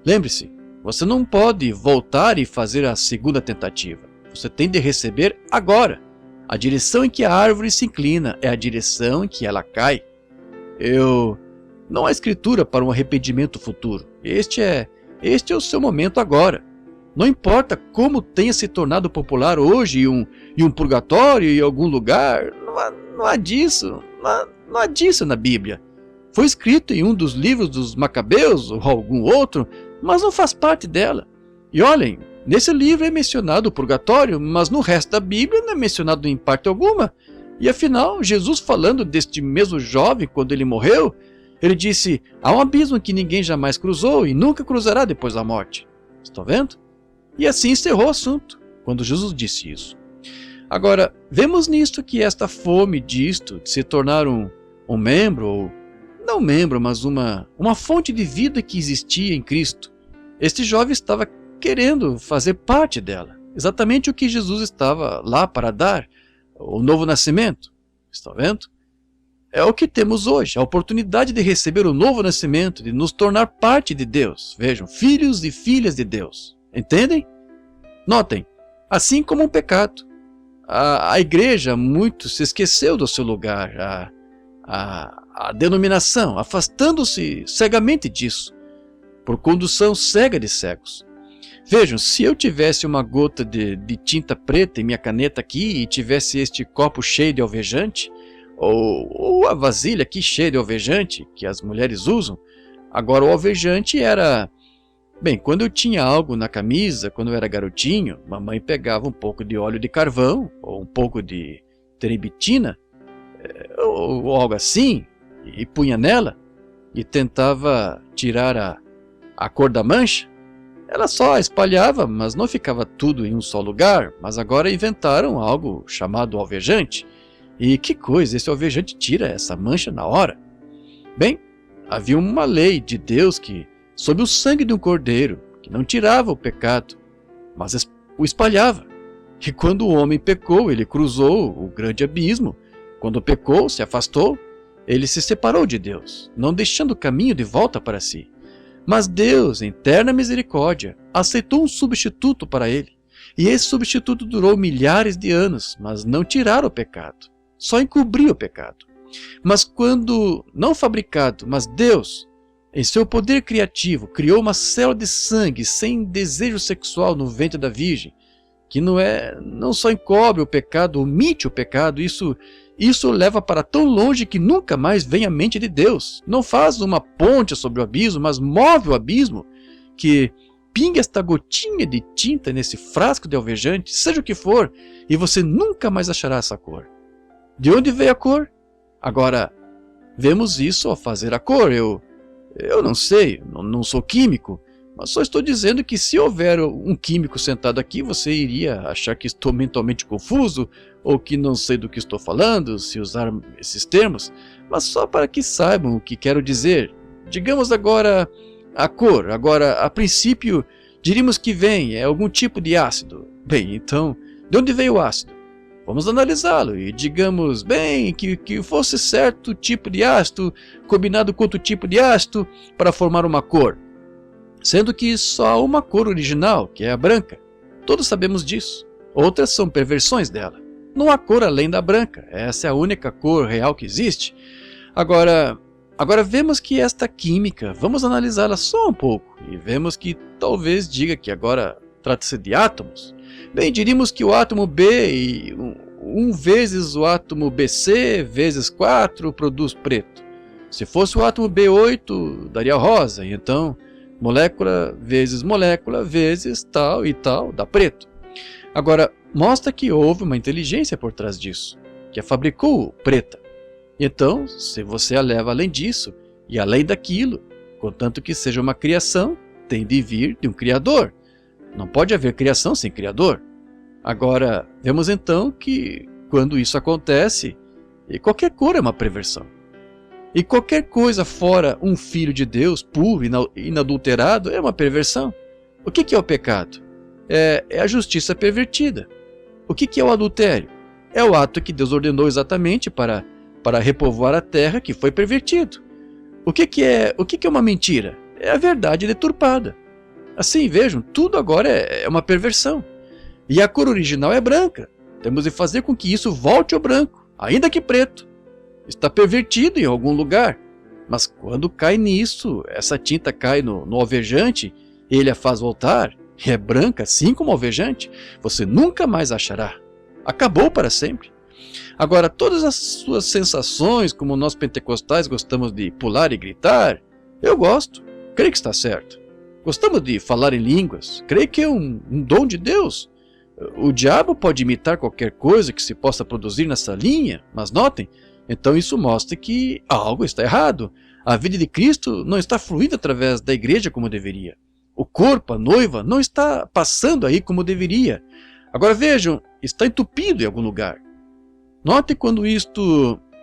Lembre-se, você não pode voltar e fazer a segunda tentativa. Você tem de receber agora. A direção em que a árvore se inclina é a direção em que ela cai. Não há escritura para um arrependimento futuro. Este é o seu momento agora. Não importa como tenha se tornado popular hoje em um purgatório em algum lugar, não há disso na Bíblia. Foi escrito em um dos livros dos Macabeus ou algum outro, mas não faz parte dela. E olhem, nesse livro é mencionado o purgatório, mas no resto da Bíblia não é mencionado em parte alguma. E afinal, Jesus falando deste mesmo jovem quando ele morreu, ele disse: há um abismo que ninguém jamais cruzou e nunca cruzará depois da morte. Estão vendo? E assim encerrou o assunto, quando Jesus disse isso. Agora, vemos nisto que esta fome disto, de se tornar um membro, ou não membro, mas uma fonte de vida que existia em Cristo. Este jovem estava querendo fazer parte dela, exatamente o que Jesus estava lá para dar, o novo nascimento. Estão vendo? É o que temos hoje, a oportunidade de receber o novo nascimento, de nos tornar parte de Deus. Vejam, filhos e filhas de Deus. Entendem? Notem, assim como um pecado, a igreja muito se esqueceu do seu lugar, a denominação, afastando-se cegamente disso, por condução cega de cegos. Vejam, se eu tivesse uma gota de tinta preta em minha caneta aqui e tivesse este copo cheio de alvejante, ou a vasilha aqui cheia de alvejante, que as mulheres usam, agora o alvejante era... Bem, quando eu tinha algo na camisa, quando eu era garotinho, mamãe pegava um pouco de óleo de carvão, ou um pouco de terebitina, ou algo assim, e punha nela, e tentava tirar a cor da mancha. Ela só espalhava, mas não ficava tudo em um só lugar. Mas agora inventaram algo chamado alvejante. E que coisa, esse alvejante tira essa mancha na hora. Bem, havia uma lei de Deus que, sob o sangue de um cordeiro, que não tirava o pecado, mas o espalhava. E quando o homem pecou, ele cruzou o grande abismo. Quando pecou, se afastou, ele se separou de Deus, não deixando o caminho de volta para si. Mas Deus, em eterna misericórdia, aceitou um substituto para ele. E esse substituto durou milhares de anos, mas não tiraram o pecado, só encobriu o pecado. Mas quando, não fabricado, mas Deus, em seu poder criativo, criou uma célula de sangue sem desejo sexual no ventre da Virgem, que não só encobre o pecado, omite o pecado, isso leva para tão longe que nunca mais vem à mente de Deus. Não faz uma ponte sobre o abismo, mas move o abismo, que pinga esta gotinha de tinta nesse frasco de alvejante, seja o que for, e você nunca mais achará essa cor. De onde veio a cor? Agora, vemos isso ao fazer a cor. Eu não sei, não sou químico, mas só estou dizendo que se houver um químico sentado aqui, você iria achar que estou mentalmente confuso, ou que não sei do que estou falando, se usar esses termos, mas só para que saibam o que quero dizer. Digamos agora a cor. Agora, a princípio, diríamos que é algum tipo de ácido. Bem, então, de onde veio o ácido? Vamos analisá-lo e digamos, bem, que fosse certo tipo de ácido, combinado com outro tipo de ácido, para formar uma cor. Sendo que só há uma cor original, que é a branca. Todos sabemos disso. Outras são perversões dela. Não há cor além da branca. Essa é a única cor real que existe. Agora vemos que esta química, vamos analisá-la só um pouco, e vemos que talvez diga que agora Trata-se de átomos. Bem, diríamos que o átomo B e 1 vezes o átomo BC vezes 4 produz preto. Se fosse o átomo B8, daria rosa, e então molécula vezes tal e tal dá preto. Agora, mostra que houve uma inteligência por trás disso, que a fabricou preta. Então, se você a leva além disso, e além daquilo, contanto que seja uma criação, tem de vir de um Criador. Não pode haver criação sem Criador. Agora, vemos então que, quando isso acontece, qualquer cor é uma perversão. E qualquer coisa fora um filho de Deus, puro e inadulterado, é uma perversão. O que é o pecado? É a justiça pervertida. O que é o adultério? É o ato que Deus ordenou exatamente para repovoar a terra que foi pervertido. O que é uma mentira? É a verdade deturpada. Assim, vejam, tudo agora é uma perversão. E a cor original é branca. Temos de fazer com que isso volte ao branco, ainda que preto. Está pervertido em algum lugar. Mas quando cai nisso, essa tinta cai no alvejante, ele a faz voltar, e é branca assim como o alvejante, você nunca mais achará. Acabou para sempre. Agora, todas as suas sensações, como nós pentecostais gostamos de pular e gritar, eu gosto, creio que está certo. Gostamos de falar em línguas, creio que é um dom de Deus. O diabo pode imitar qualquer coisa que se possa produzir nessa linha, mas notem, então isso mostra que algo está errado. A vida de Cristo não está fluindo através da igreja como deveria. O corpo, a noiva, não está passando aí como deveria. Agora vejam, está entupido em algum lugar. Note quando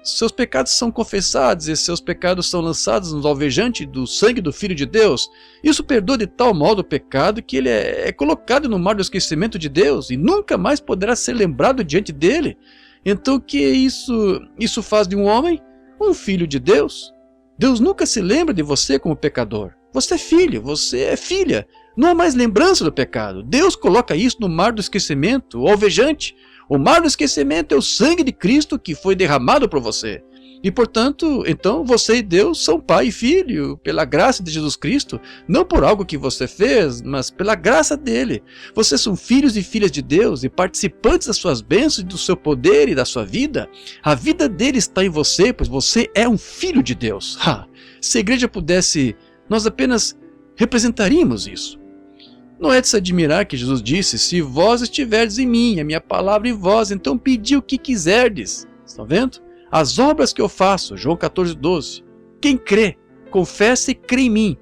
seus pecados são confessados e seus pecados são lançados no alvejante do sangue do Filho de Deus. Isso perdoa de tal modo o pecado que ele é colocado no mar do esquecimento de Deus e nunca mais poderá ser lembrado diante dele. Então o que isso faz de um homem? Um filho de Deus. Deus nunca se lembra de você como pecador. Você é filho, você é filha. Não há mais lembrança do pecado. Deus coloca isso no mar do esquecimento, o alvejante. O mar do esquecimento é o sangue de Cristo que foi derramado por você. E portanto, então você e Deus são pai e filho, pela graça de Jesus Cristo, não por algo que você fez, mas pela graça dele. Vocês são filhos e filhas de Deus e participantes das suas bênçãos, do seu poder e da sua vida. A vida dele está em você, pois você é um filho de Deus. Se a igreja pudesse, nós apenas representaríamos isso. Não é de se admirar que Jesus disse, se vós estiverdes em mim, a minha palavra em vós, então pedi o que quiserdes. Estão vendo? As obras que eu faço, João 14:12. Quem crê, confessa e crê em mim.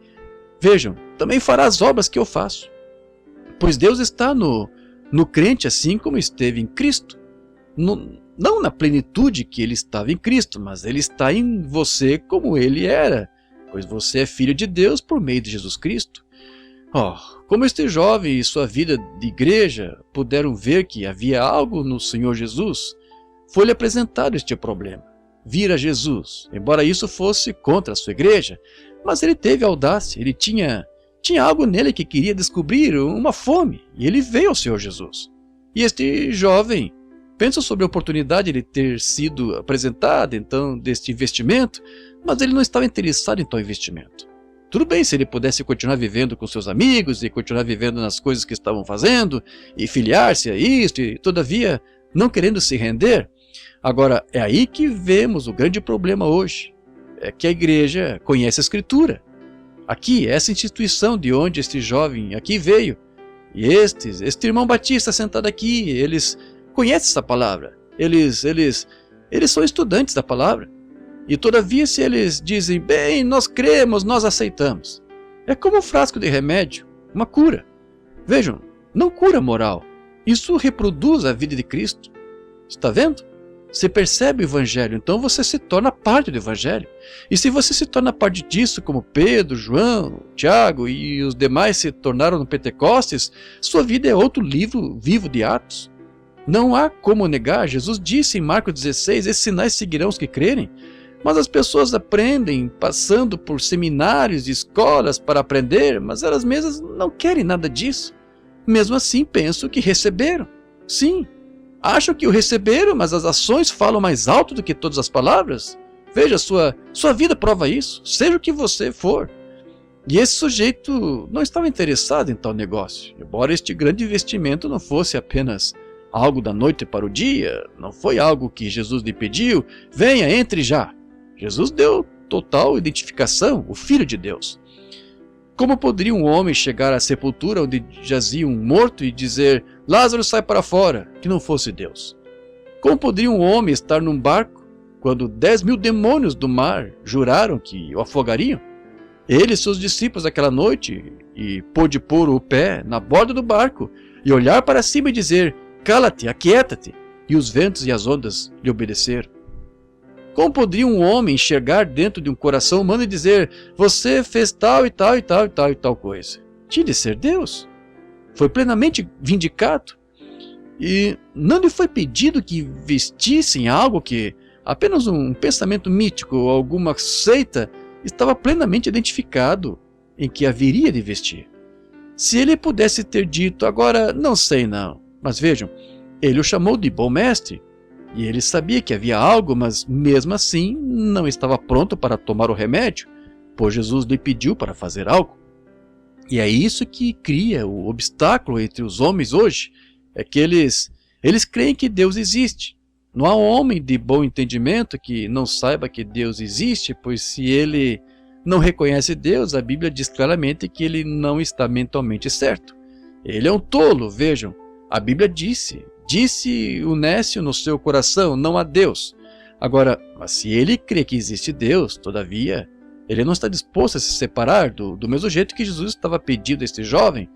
Vejam, também fará as obras que eu faço. Pois Deus está no crente assim como esteve em Cristo. Não na plenitude que ele estava em Cristo, mas ele está em você como ele era. Pois você é filho de Deus por meio de Jesus Cristo. Como este jovem e sua vida de igreja puderam ver que havia algo no Senhor Jesus, foi-lhe apresentado este problema. Vir a Jesus, embora isso fosse contra a sua igreja, mas ele teve audácia, ele tinha algo nele que queria descobrir, uma fome, e ele veio ao Senhor Jesus. E este jovem pensa sobre a oportunidade de ter sido apresentado, então, deste investimento, mas ele não estava interessado em tal investimento. Tudo bem se ele pudesse continuar vivendo com seus amigos e continuar vivendo nas coisas que estavam fazendo e filiar-se a isto e, todavia, não querendo se render. Agora, é aí que vemos o grande problema hoje. É que a igreja conhece a Escritura. Aqui, essa instituição de onde este jovem aqui veio. E este irmão Batista sentado aqui, eles conhecem essa palavra. Eles são estudantes da palavra. E todavia se eles dizem, bem, nós cremos, nós aceitamos. É como um frasco de remédio, uma cura. Vejam, não cura moral. Isso reproduz a vida de Cristo. Está vendo? Você percebe o Evangelho, então você se torna parte do Evangelho. E se você se torna parte disso, como Pedro, João, Tiago e os demais se tornaram no Pentecostes, sua vida é outro livro vivo de Atos. Não há como negar, Jesus disse em Marcos 16, esses sinais seguirão os que crerem. Mas as pessoas aprendem passando por seminários e escolas para aprender, mas elas mesmas não querem nada disso. Mesmo assim pensam que receberam. Sim, acham que o receberam, mas as ações falam mais alto do que todas as palavras. Veja, sua vida prova isso, seja o que você for. E esse sujeito não estava interessado em tal negócio, embora este grande investimento não fosse apenas algo da noite para o dia, não foi algo que Jesus lhe pediu, venha, entre já. Jesus deu total identificação, o Filho de Deus. Como poderia um homem chegar à sepultura onde jazia um morto e dizer, Lázaro sai para fora, que não fosse Deus? Como poderia um homem estar num barco quando 10.000 demônios do mar juraram que o afogariam? Ele e seus discípulos aquela noite, e pôde pôr o pé na borda do barco e olhar para cima e dizer, cala-te, aquieta-te, e os ventos e as ondas lhe obedeceram. Como poderia um homem enxergar dentro de um coração humano e dizer, você fez tal e tal e tal e tal e tal coisa? Tinha de ser Deus. Foi plenamente vindicado. E não lhe foi pedido que vestissem algo que apenas um pensamento mítico ou alguma seita estava plenamente identificado em que haveria de vestir. Se ele pudesse ter dito, agora não sei não, mas vejam, ele o chamou de bom mestre, e ele sabia que havia algo, mas mesmo assim não estava pronto para tomar o remédio, pois Jesus lhe pediu para fazer algo. E é isso que cria o obstáculo entre os homens hoje, é que eles creem que Deus existe. Não há um homem de bom entendimento que não saiba que Deus existe, pois se ele não reconhece Deus, a Bíblia diz claramente que ele não está mentalmente certo. Ele é um tolo, vejam. A Bíblia disse o nécio no seu coração, não há Deus. Agora, mas se ele crê que existe Deus, todavia, ele não está disposto a se separar do mesmo jeito que Jesus estava pedindo a este jovem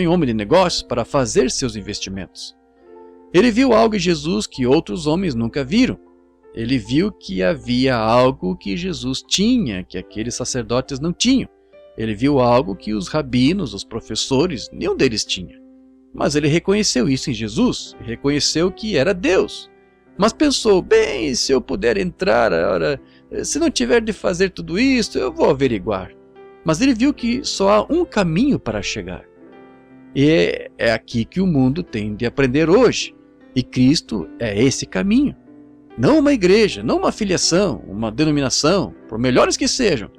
homem de negócios, para fazer seus investimentos. Ele viu algo em Jesus que outros homens nunca viram. Ele viu que havia algo que Jesus tinha, que aqueles sacerdotes não tinham. Ele viu algo que os rabinos, os professores, nenhum deles tinha. Mas ele reconheceu isso em Jesus, reconheceu que era Deus. Mas pensou, bem, se eu puder entrar, ora, se não tiver de fazer tudo isso, eu vou averiguar. Mas ele viu que só há um caminho para chegar. E é aqui que o mundo tem de aprender hoje. E Cristo é esse caminho. Não uma igreja, não uma filiação, uma denominação, por melhores que sejam.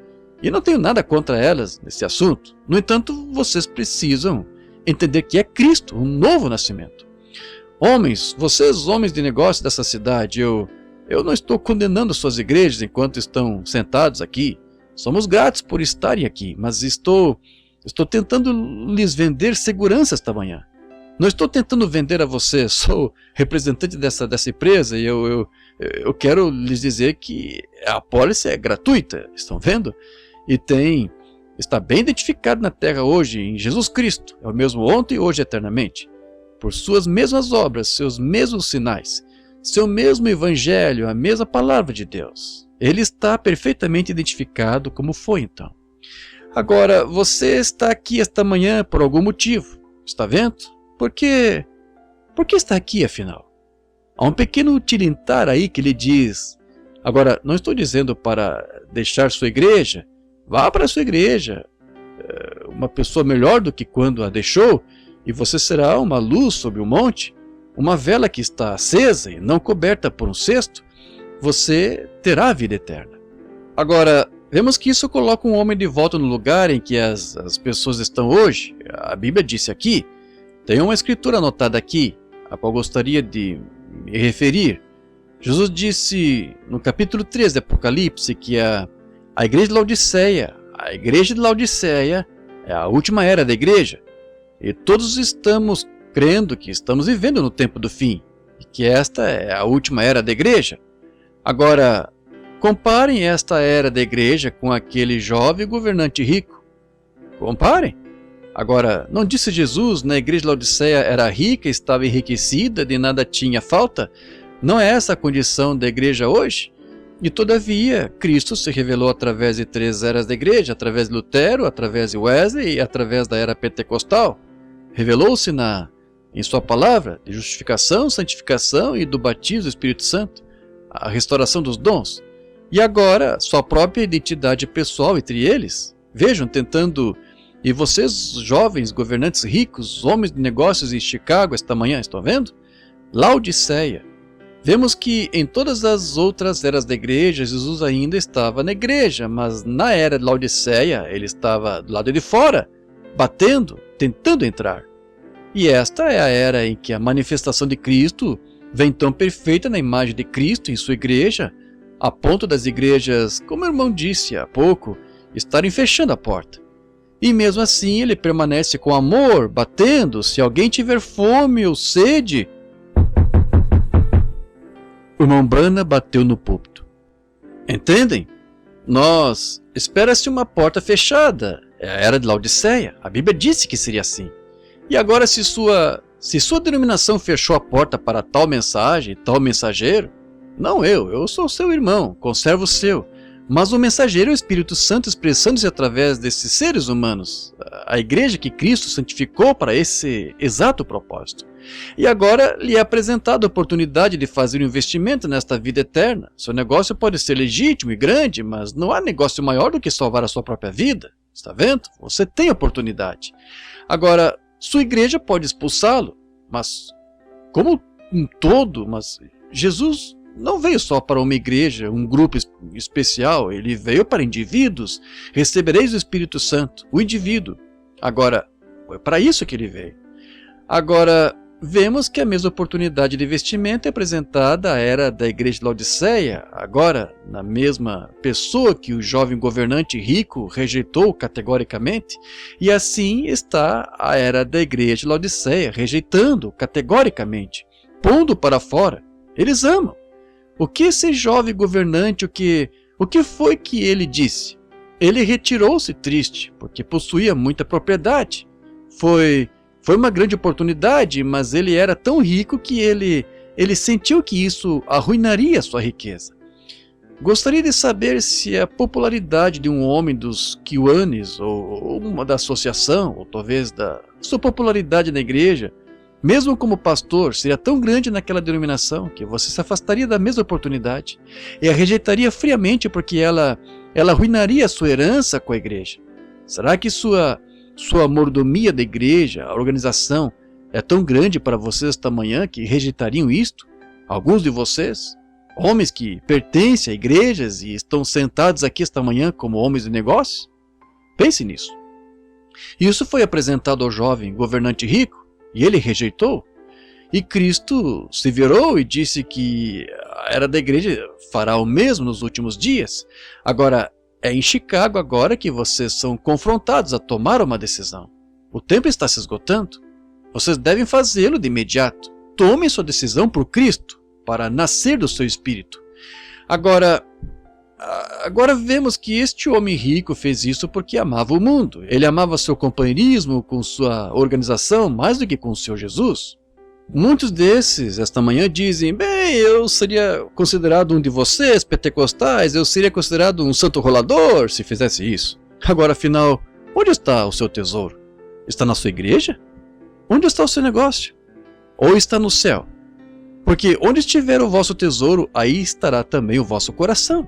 E não tenho nada contra elas nesse assunto. No entanto, vocês precisam entender que é Cristo, um novo nascimento. Homens, vocês homens de negócio dessa cidade, eu não estou condenando suas igrejas enquanto estão sentados aqui. Somos gratos por estarem aqui, mas estou tentando lhes vender segurança esta manhã. Não estou tentando vender a vocês, sou representante dessa empresa e eu quero lhes dizer que a pólice é gratuita, estão vendo? E está bem identificado na terra hoje em Jesus Cristo, é o mesmo ontem e hoje eternamente. Por suas mesmas obras, seus mesmos sinais, seu mesmo evangelho, a mesma palavra de Deus. Ele está perfeitamente identificado como foi então. Agora, você está aqui esta manhã por algum motivo, está vendo? Por que está aqui afinal? Há um pequeno tilintar aí que lhe diz, agora, não estou dizendo para deixar sua igreja, vá para a sua igreja, uma pessoa melhor do que quando a deixou, e você será uma luz sobre o monte, uma vela que está acesa e não coberta por um cesto, você terá a vida eterna. Agora, vemos que isso coloca um homem de volta no lugar em que as pessoas estão hoje. A Bíblia disse aqui, tem uma escritura anotada aqui, a qual gostaria de me referir. Jesus disse no capítulo 3 de Apocalipse que a igreja de Laodiceia é a última era da igreja. E todos estamos crendo que estamos vivendo no tempo do fim, e que esta é a última era da igreja. Agora, comparem esta era da igreja com aquele jovem governante rico. Comparem. Agora, não disse Jesus na igreja de Laodiceia era rica, estava enriquecida, de nada tinha falta? Não é essa a condição da igreja hoje? E todavia, Cristo se revelou através de 3 eras da igreja, através de Lutero, através de Wesley e através da era pentecostal. Revelou-se em sua palavra de justificação, santificação e do batismo do Espírito Santo, a restauração dos dons. E agora, sua própria identidade pessoal entre eles. Vejam, tentando... E vocês, jovens, governantes ricos, homens de negócios em Chicago esta manhã, estão vendo? Laodiceia. Vemos que em todas as outras eras da igreja, Jesus ainda estava na igreja, mas na era de Laodiceia, ele estava do lado de fora, batendo, tentando entrar. E esta é a era em que a manifestação de Cristo vem tão perfeita na imagem de Cristo em sua igreja, a ponto das igrejas, como o irmão disse há pouco, estarem fechando a porta. E mesmo assim ele permanece com amor, batendo. Se alguém tiver fome ou sede... O irmão Branham bateu no púlpito. Entendem? Espera-se uma porta fechada. É a era de Laodiceia. A Bíblia disse que seria assim. E agora se sua denominação fechou a porta para tal mensagem, tal mensageiro, não eu sou seu irmão, conservo o seu. Mas o mensageiro é o Espírito Santo expressando-se através desses seres humanos, a igreja que Cristo santificou para esse exato propósito. E agora lhe é apresentada a oportunidade de fazer um investimento nesta vida eterna. Seu negócio pode ser legítimo e grande, mas não há negócio maior do que salvar a sua própria vida. Está vendo? Você tem oportunidade. Agora, sua igreja pode expulsá-lo, mas como um todo, mas Jesus não veio só para uma igreja, um grupo especial, ele veio para indivíduos. Recebereis o Espírito Santo, o indivíduo. Agora, foi para isso que ele veio. Agora, vemos que a mesma oportunidade de investimento é apresentada à era da igreja de Laodiceia, agora na mesma pessoa que o jovem governante rico rejeitou categoricamente, e assim está a era da igreja de Laodiceia, rejeitando categoricamente, pondo para fora. Eles amam. O que esse jovem governante, o que foi que ele disse? Ele retirou-se triste, porque possuía muita propriedade. Foi uma grande oportunidade, mas ele era tão rico que ele sentiu que isso arruinaria sua riqueza. Gostaria de saber se a popularidade de um homem dos Kiwanis, ou uma da associação, ou talvez da sua popularidade na igreja, mesmo como pastor, seria tão grande naquela denominação que você se afastaria da mesma oportunidade e a rejeitaria friamente porque ela arruinaria a sua herança com a igreja. Será que sua mordomia da igreja, a organização, é tão grande para vocês esta manhã que rejeitariam isto? Alguns de vocês, homens que pertencem a igrejas e estão sentados aqui esta manhã como homens de negócio? Pense nisso. Isso foi apresentado ao jovem governante rico e ele rejeitou. E Cristo se virou e disse que a era da igreja fará o mesmo nos últimos dias. Agora, é em Chicago agora que vocês são confrontados a tomar uma decisão. O tempo está se esgotando. Vocês devem fazê-lo de imediato. Tomem sua decisão por Cristo, para nascer do seu espírito. Agora vemos que este homem rico fez isso porque amava o mundo. Ele amava seu companheirismo com sua organização mais do que com o seu Jesus. Muitos desses, esta manhã, dizem: bem, eu seria considerado um de vocês, pentecostais, eu seria considerado um santo rolador se fizesse isso. Agora, afinal, onde está o seu tesouro? Está na sua igreja? Onde está o seu negócio? Ou está no céu? Porque onde estiver o vosso tesouro, aí estará também o vosso coração.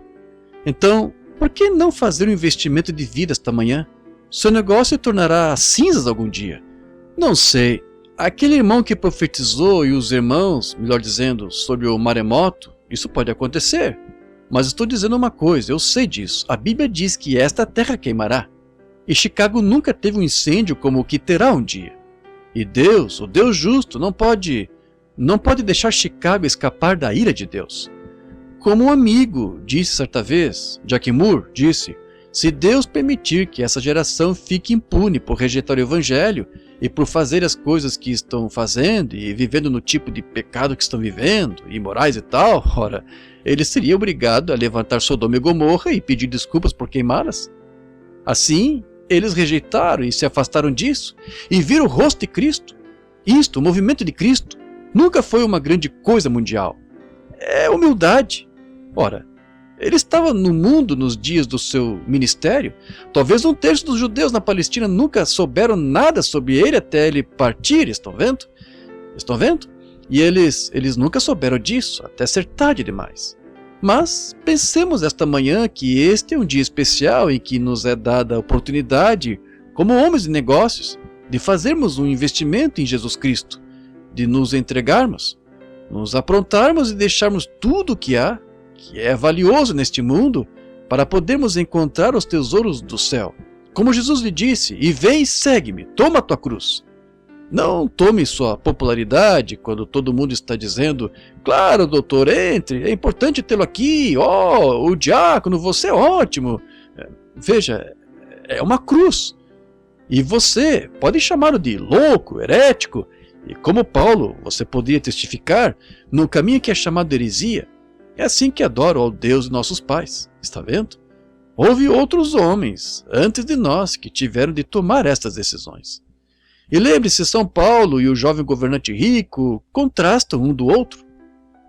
Então, por que não fazer um investimento de vida esta manhã? Seu negócio se tornará cinzas algum dia. Não sei. Aquele irmão que profetizou e os irmãos, melhor dizendo, sobre o maremoto, isso pode acontecer. Mas estou dizendo uma coisa, eu sei disso. A Bíblia diz que esta terra queimará. E Chicago nunca teve um incêndio como o que terá um dia. E Deus, o Deus justo, não pode deixar Chicago escapar da ira de Deus. Como um amigo disse certa vez, Jack Moore disse: se Deus permitir que essa geração fique impune por rejeitar o Evangelho e por fazer as coisas que estão fazendo e vivendo no tipo de pecado que estão vivendo, imorais e tal, ora, ele seria obrigado a levantar Sodoma e Gomorra e pedir desculpas por queimá-las. Assim, eles rejeitaram e se afastaram disso e viram o rosto de Cristo. Isto, o movimento de Cristo, nunca foi uma grande coisa mundial. É humildade. Ora, ele estava no mundo nos dias do seu ministério. Talvez um terço dos judeus na Palestina nunca souberam nada sobre ele até ele partir. Estão vendo? Estão vendo? E eles nunca souberam disso até ser tarde demais. Mas pensemos esta manhã que este é um dia especial em que nos é dada a oportunidade, como homens de negócios, de fazermos um investimento em Jesus Cristo, de nos entregarmos. nos aprontarmos e deixarmos tudo o que há, que é valioso neste mundo, para podermos encontrar os tesouros do céu. Como Jesus lhe disse, e vem e segue-me, toma a tua cruz. Não tome sua popularidade quando todo mundo está dizendo, claro, doutor, entre, é importante tê-lo aqui, o diácono, você é ótimo. Veja, é uma cruz. E você pode chamá-lo de louco, herético, e como Paulo, você poderia testificar no caminho que é chamado de heresia. É assim que adoram ao Deus de nossos pais, está vendo? Houve outros homens antes de nós que tiveram de tomar estas decisões. E lembre-se, São Paulo e o jovem governante rico contrastam um do outro.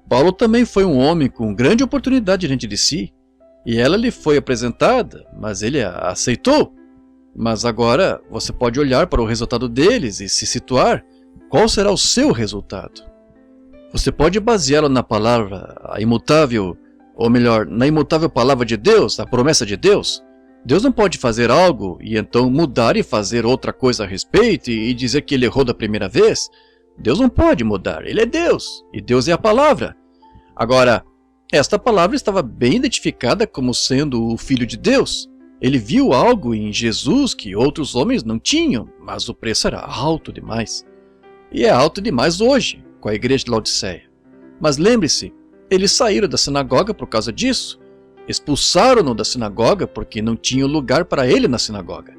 Paulo também foi um homem com grande oportunidade diante de si, e ela lhe foi apresentada, mas ele a aceitou. Mas agora você pode olhar para o resultado deles e se situar qual será o seu resultado. Você pode baseá-lo na palavra, a imutável, ou melhor, na imutável palavra de Deus, a promessa de Deus. Deus não pode fazer algo e então mudar e fazer outra coisa a respeito e dizer que ele errou da primeira vez. Deus não pode mudar, ele é Deus, e Deus é a palavra. Agora, esta palavra estava bem identificada como sendo o Filho de Deus. Ele viu algo em Jesus que outros homens não tinham, mas o preço era alto demais. E é alto demais hoje, com a igreja de Laodiceia. Mas lembre-se, eles saíram da sinagoga por causa disso. Expulsaram-no da sinagoga porque não tinham lugar para ele na sinagoga.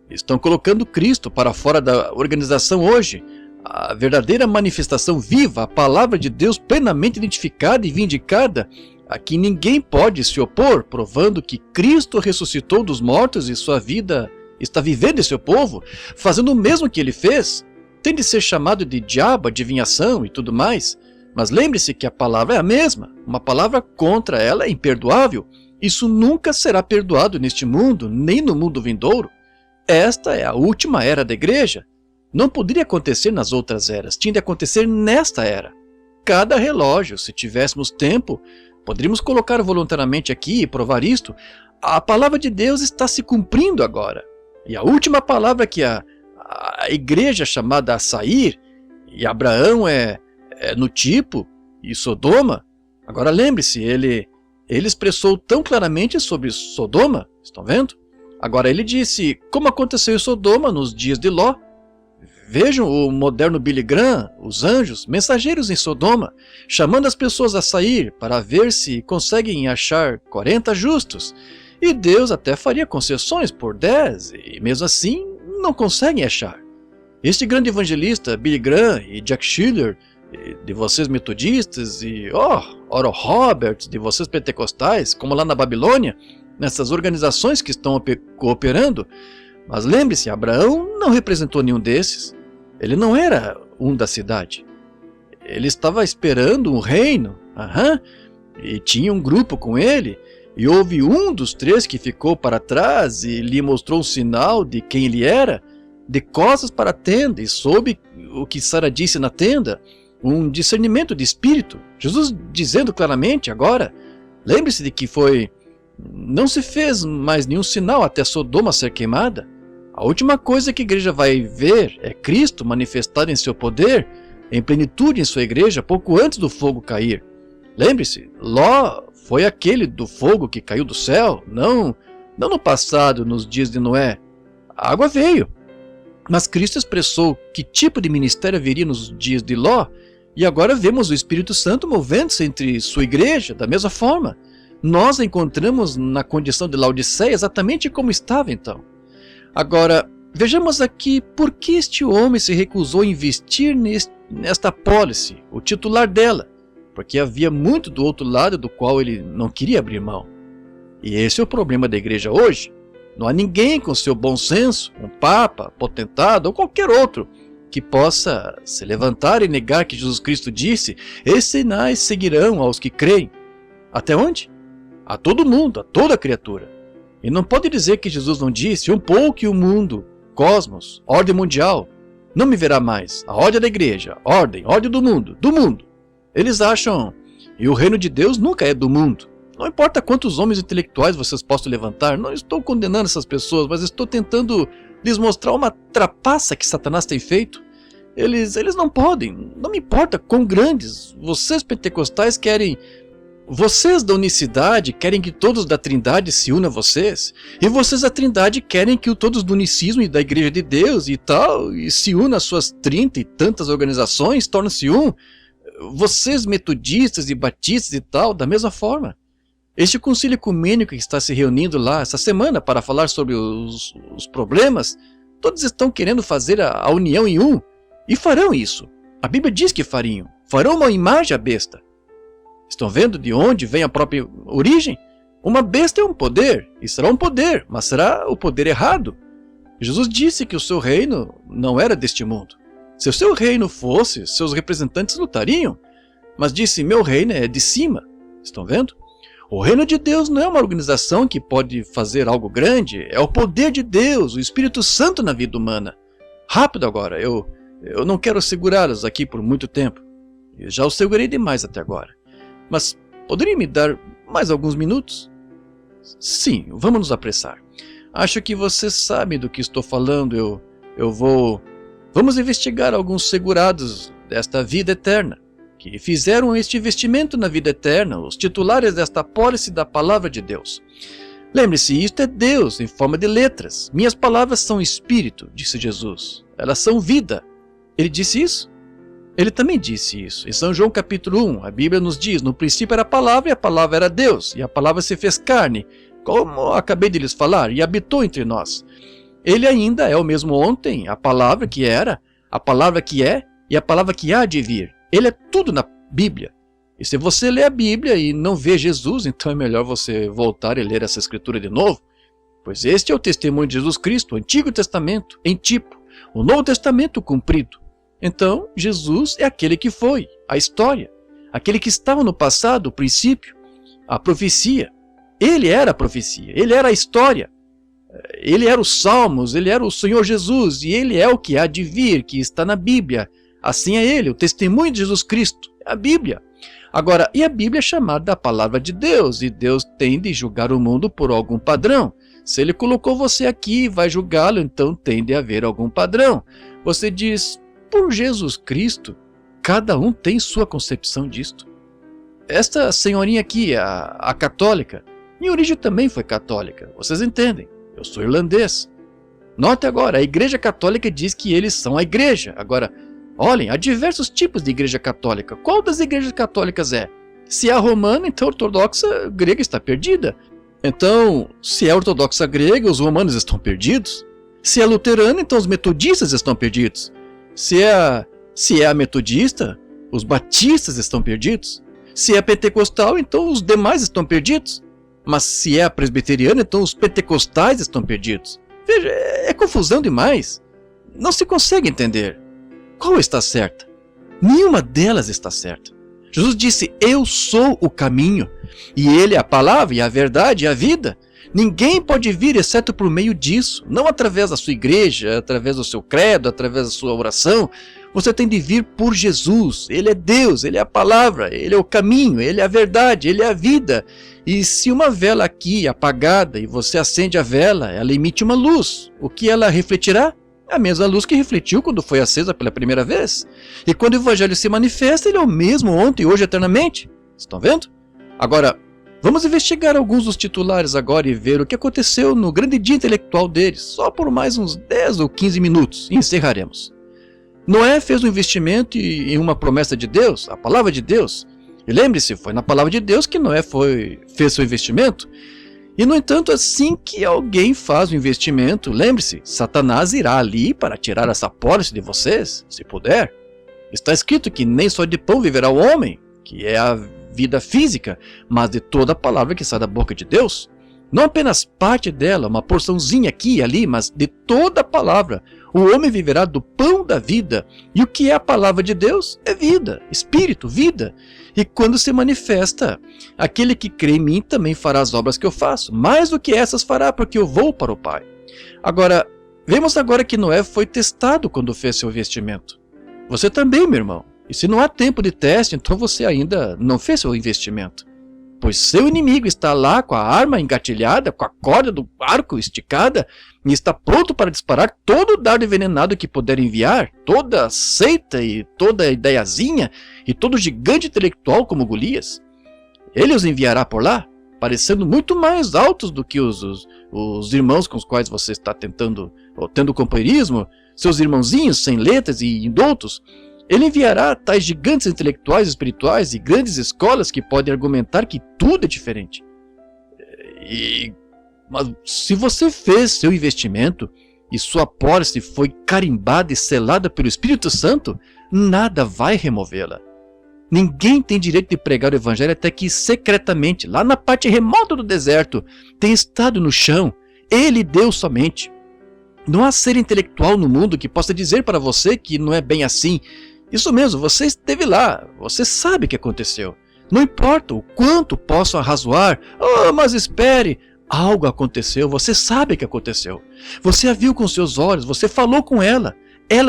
Estão colocando Cristo para fora da organização hoje. A verdadeira manifestação viva, a palavra de Deus plenamente identificada e vindicada, a que ninguém pode se opor, provando que Cristo ressuscitou dos mortos e sua vida está vivendo em seu povo, fazendo o mesmo que ele fez. Tem de ser chamado de diabo, adivinhação e tudo mais. Mas lembre-se que a palavra é a mesma. Uma palavra contra ela é imperdoável. Isso nunca será perdoado neste mundo, nem no mundo vindouro. Esta é a última era da igreja. Não poderia acontecer nas outras eras, tinha de acontecer nesta era. Cada relógio, se tivéssemos tempo, poderíamos colocar voluntariamente aqui e provar isto. A palavra de Deus está se cumprindo agora. E a última palavra que a igreja chamada a sair, e Abraão é no tipo, e Sodoma. Agora lembre-se, ele expressou tão claramente sobre Sodoma, estão vendo? Agora ele disse, como aconteceu em Sodoma nos dias de Ló. Vejam o moderno Billy Graham, os anjos, mensageiros em Sodoma, chamando as pessoas a sair para ver se conseguem achar 40 justos. E Deus até faria concessões por 10, e mesmo assim não conseguem achar. Este grande evangelista, Billy Graham e Jack Schiller, de vocês metodistas, e Oral Roberts, de vocês pentecostais, como lá na Babilônia, nessas organizações que estão cooperando. Mas lembre-se, Abraão não representou nenhum desses. Ele não era um da cidade. Ele estava esperando um reino, e tinha um grupo com ele, e houve um dos 3 que ficou para trás e lhe mostrou um sinal de quem ele era, de costas para a tenda, e soube o que Sara disse na tenda, um discernimento de espírito. Jesus dizendo claramente agora, lembre-se de que não se fez mais nenhum sinal até Sodoma ser queimada. A última coisa que a igreja vai ver é Cristo manifestado em seu poder, em plenitude em sua igreja, pouco antes do fogo cair. Lembre-se, Ló foi aquele do fogo que caiu do céu, não no passado, nos dias de Noé. A água veio. Mas Cristo expressou que tipo de ministério haveria nos dias de Ló, e agora vemos o Espírito Santo movendo-se entre sua igreja da mesma forma. Nós a encontramos na condição de Laodiceia exatamente como estava então. Agora, vejamos aqui por que este homem se recusou a investir nesta apólice, o titular dela, porque havia muito do outro lado do qual ele não queria abrir mão. E esse é o problema da igreja hoje. Não há ninguém com seu bom senso, um papa, potentado ou qualquer outro, que possa se levantar e negar que Jesus Cristo disse, esses sinais seguirão aos que creem. Até onde? A todo mundo, a toda criatura. E não pode dizer que Jesus não disse, um pouco e o mundo, cosmos, ordem mundial, não me verá mais. A ordem da igreja, ordem do mundo, Eles acham, e o reino de Deus nunca é do mundo. Não importa quantos homens intelectuais vocês possam levantar, não estou condenando essas pessoas, mas estou tentando lhes mostrar uma trapaça que Satanás tem feito. Eles não podem, não me importa quão grandes. Vocês pentecostais querem... Vocês da unicidade querem que todos da Trindade se unam a vocês. E vocês da Trindade querem que todos do unicismo e da Igreja de Deus e tal, e se unam às suas 30 e tantas organizações, tornam-se um. Vocês metodistas e batistas e tal, da mesma forma. Este concílio ecumênico que está se reunindo lá essa semana para falar sobre os problemas, todos estão querendo fazer a união em um. E farão isso. A Bíblia diz que fariam. Farão uma imagem à besta. Estão vendo de onde vem a própria origem? Uma besta é um poder, e será um poder, mas será o poder errado. Jesus disse que o seu reino não era deste mundo. Se o seu reino fosse, seus representantes lutariam. Mas disse, meu reino é de cima. Estão vendo? O reino de Deus não é uma organização que pode fazer algo grande, é o poder de Deus, o Espírito Santo na vida humana. Rápido agora, eu não quero segurá-los aqui por muito tempo. Eu já os segurei demais até agora. Mas poderia me dar mais alguns minutos? Sim, vamos nos apressar. Acho que vocês sabem do que estou falando. Vamos investigar alguns segurados desta vida eterna, que fizeram este investimento na vida eterna, os titulares desta apólice da palavra de Deus. Lembre-se, isto é Deus em forma de letras. Minhas palavras são espírito, disse Jesus. Elas são vida. Ele disse isso? Ele também disse isso. Em São João capítulo 1, a Bíblia nos diz, no princípio era a palavra e a palavra era Deus, e a palavra se fez carne, como acabei de lhes falar, e habitou entre nós. Ele ainda é o mesmo ontem, a palavra que era, a palavra que é e a palavra que há de vir. Ele é tudo na Bíblia. E se você lê a Bíblia e não vê Jesus, então é melhor você voltar e ler essa escritura de novo, pois este é o testemunho de Jesus Cristo, o Antigo Testamento, em tipo, o Novo Testamento cumprido. Então, Jesus é aquele que foi, a história, aquele que estava no passado, o princípio, a profecia. Ele era a profecia, ele era a história, ele era os Salmos, ele era o Senhor Jesus, e ele é o que há de vir, que está na Bíblia. Assim é ele, o testemunho de Jesus Cristo, é a Bíblia. Agora, e a Bíblia é chamada a palavra de Deus, e Deus tem de julgar o mundo por algum padrão. Se ele colocou você aqui e vai julgá-lo, então tem de haver algum padrão. Você diz... Por Jesus Cristo, cada um tem sua concepção disto. Esta senhorinha aqui, a católica, minha origem também foi católica, vocês entendem, eu sou irlandês. Note agora, a Igreja Católica diz que eles são a Igreja. Agora, olhem, há diversos tipos de Igreja Católica. Qual das igrejas católicas é? Se é a romana, então a ortodoxa grega está perdida. Então, se é a ortodoxa grega, os romanos estão perdidos. Se é luterana, então os metodistas estão perdidos. Se é a metodista, os batistas estão perdidos. Se é a pentecostal, então os demais estão perdidos. Mas se é a presbiteriana, então os pentecostais estão perdidos. Veja, é confusão demais. Não se consegue entender. Qual está certa? Nenhuma delas está certa. Jesus disse, eu sou o caminho. E ele é a palavra, e a verdade, e a vida. Ninguém pode vir exceto por meio disso, não através da sua igreja, através do seu credo, através da sua oração. Você tem de vir por Jesus. Ele é Deus, ele é a palavra, ele é o caminho, ele é a verdade, ele é a vida. E se uma vela aqui é apagada e você acende a vela, ela emite uma luz. O que ela refletirá? É a mesma luz que refletiu quando foi acesa pela primeira vez. E quando o Evangelho se manifesta, ele é o mesmo ontem, hoje, eternamente. Estão vendo? Agora, vamos investigar alguns dos titulares agora e ver o que aconteceu no grande dia intelectual deles, só por mais uns 10 ou 15 minutos, e encerraremos. Noé fez um investimento em uma promessa de Deus, a palavra de Deus. E lembre-se, foi na palavra de Deus que Noé fez seu investimento. E no entanto, assim que alguém faz o investimento, lembre-se, Satanás irá ali para tirar essa pólice de vocês, se puder. Está escrito que nem só de pão viverá o homem, que é a vida física, mas de toda a palavra que sai da boca de Deus. Não apenas parte dela, uma porçãozinha aqui e ali, mas de toda a palavra. O homem viverá do pão da vida. E o que é a palavra de Deus? É vida, espírito, vida. E quando se manifesta, aquele que crê em mim também fará as obras que eu faço. Mais do que essas fará, porque eu vou para o Pai. Agora, vemos agora que Noé foi testado quando fez seu investimento. Você também, meu irmão. E se não há tempo de teste, então você ainda não fez seu investimento. pois seu inimigo está lá com a arma engatilhada, com a corda do arco esticada, e está pronto para disparar todo o dardo envenenado que puder enviar, toda seita e toda ideiazinha, e todo gigante intelectual como Golias. Ele os enviará por lá, parecendo muito mais altos do que os irmãos com os quais você está tendo companheirismo, seus irmãozinhos sem letras e indoutos. Ele enviará tais gigantes intelectuais, espirituais e grandes escolas que podem argumentar que tudo é diferente. Mas se você fez seu investimento e sua pólice foi carimbada e selada pelo Espírito Santo, nada vai removê-la. Ninguém tem direito de pregar o evangelho até que secretamente, lá na parte remota do deserto, tenha estado no chão, ele e Deus somente. Não há ser intelectual no mundo que possa dizer para você que não é bem assim. Isso mesmo, você esteve lá, você sabe o que aconteceu. Não importa o quanto possam arrazoar, mas espere, algo aconteceu, você sabe o que aconteceu. Você a viu com seus olhos, você falou com ela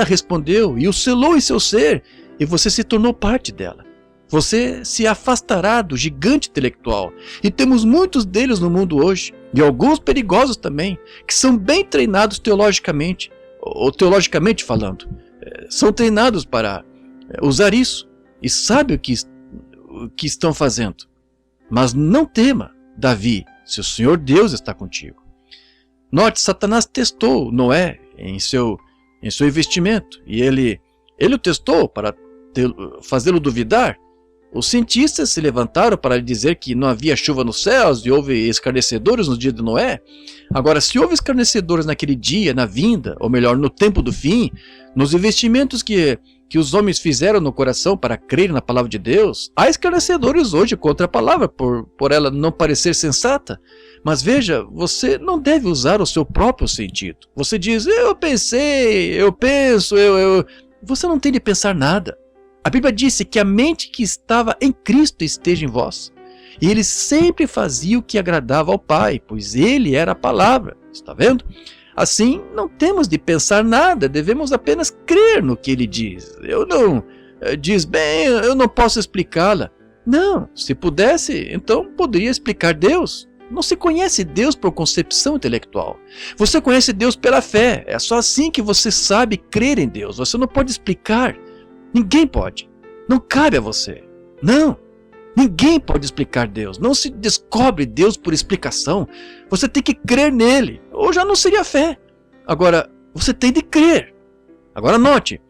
respondeu e o selou em seu ser, e você se tornou parte dela. Você se afastará do gigante intelectual, e temos muitos deles no mundo hoje, e alguns perigosos também, que são bem treinados teologicamente, ou teologicamente falando, são treinados para usar isso, e sabem o que estão fazendo. Mas não tema, Davi, se o Senhor Deus está contigo. Note, Satanás testou Noé em seu investimento, e ele o testou para fazê-lo duvidar. Os cientistas se levantaram para lhe dizer que não havia chuva nos céus e houve escarnecedores no dia de Noé. Agora, se houve escarnecedores naquele dia, na vinda, ou melhor, no tempo do fim, nos investimentos que os homens fizeram no coração para crer na palavra de Deus, há escarnecedores hoje contra a palavra, por ela não parecer sensata. Mas veja, você não deve usar o seu próprio sentido. Você diz, eu pensei, eu penso, Você não tem de pensar nada. A Bíblia disse que a mente que estava em Cristo esteja em vós. E ele sempre fazia o que agradava ao Pai, pois ele era a palavra. Está vendo? Assim, não temos de pensar nada, devemos apenas crer no que ele diz. Eu não posso explicá-la. Não, se pudesse, então poderia explicar Deus. Não se conhece Deus por concepção intelectual. Você conhece Deus pela fé. É só assim que você sabe crer em Deus. Você não pode explicar. Ninguém pode. Não cabe a você. Não. Ninguém pode explicar Deus. Não se descobre Deus por explicação. Você tem que crer nele. Ou já não seria fé. Agora, você tem de crer. Agora note.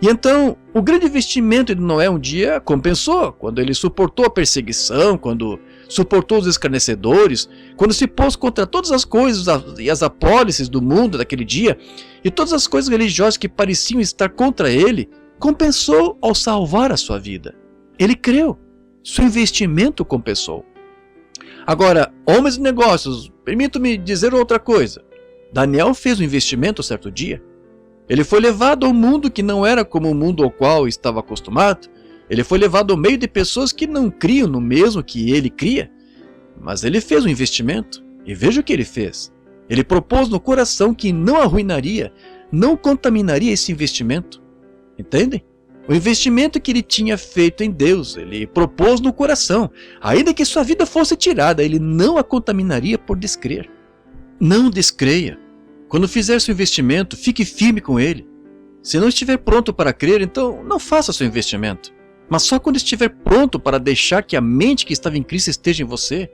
E então, o grande investimento de Noé um dia compensou. Quando ele suportou a perseguição, quando suportou os escarnecedores, quando se pôs contra todas as coisas e as apólices do mundo daquele dia, e todas as coisas religiosas que pareciam estar contra ele, compensou ao salvar a sua vida. Ele creu. Seu investimento compensou. Agora, homens de negócios, permito-me dizer outra coisa. Daniel fez um investimento certo dia. Ele foi levado ao mundo que não era como o mundo ao qual estava acostumado. Ele foi levado ao meio de pessoas que não criam no mesmo que ele cria. Mas ele fez um investimento. E veja o que ele fez. Ele propôs no coração que não arruinaria, não contaminaria esse investimento. Entendem? O investimento que ele tinha feito em Deus, ele propôs no coração. Ainda que sua vida fosse tirada, ele não a contaminaria por descrer. Não descreia. Quando fizer seu investimento, fique firme com ele. Se não estiver pronto para crer, então não faça seu investimento. Mas só quando estiver pronto para deixar que a mente que estava em Cristo esteja em você.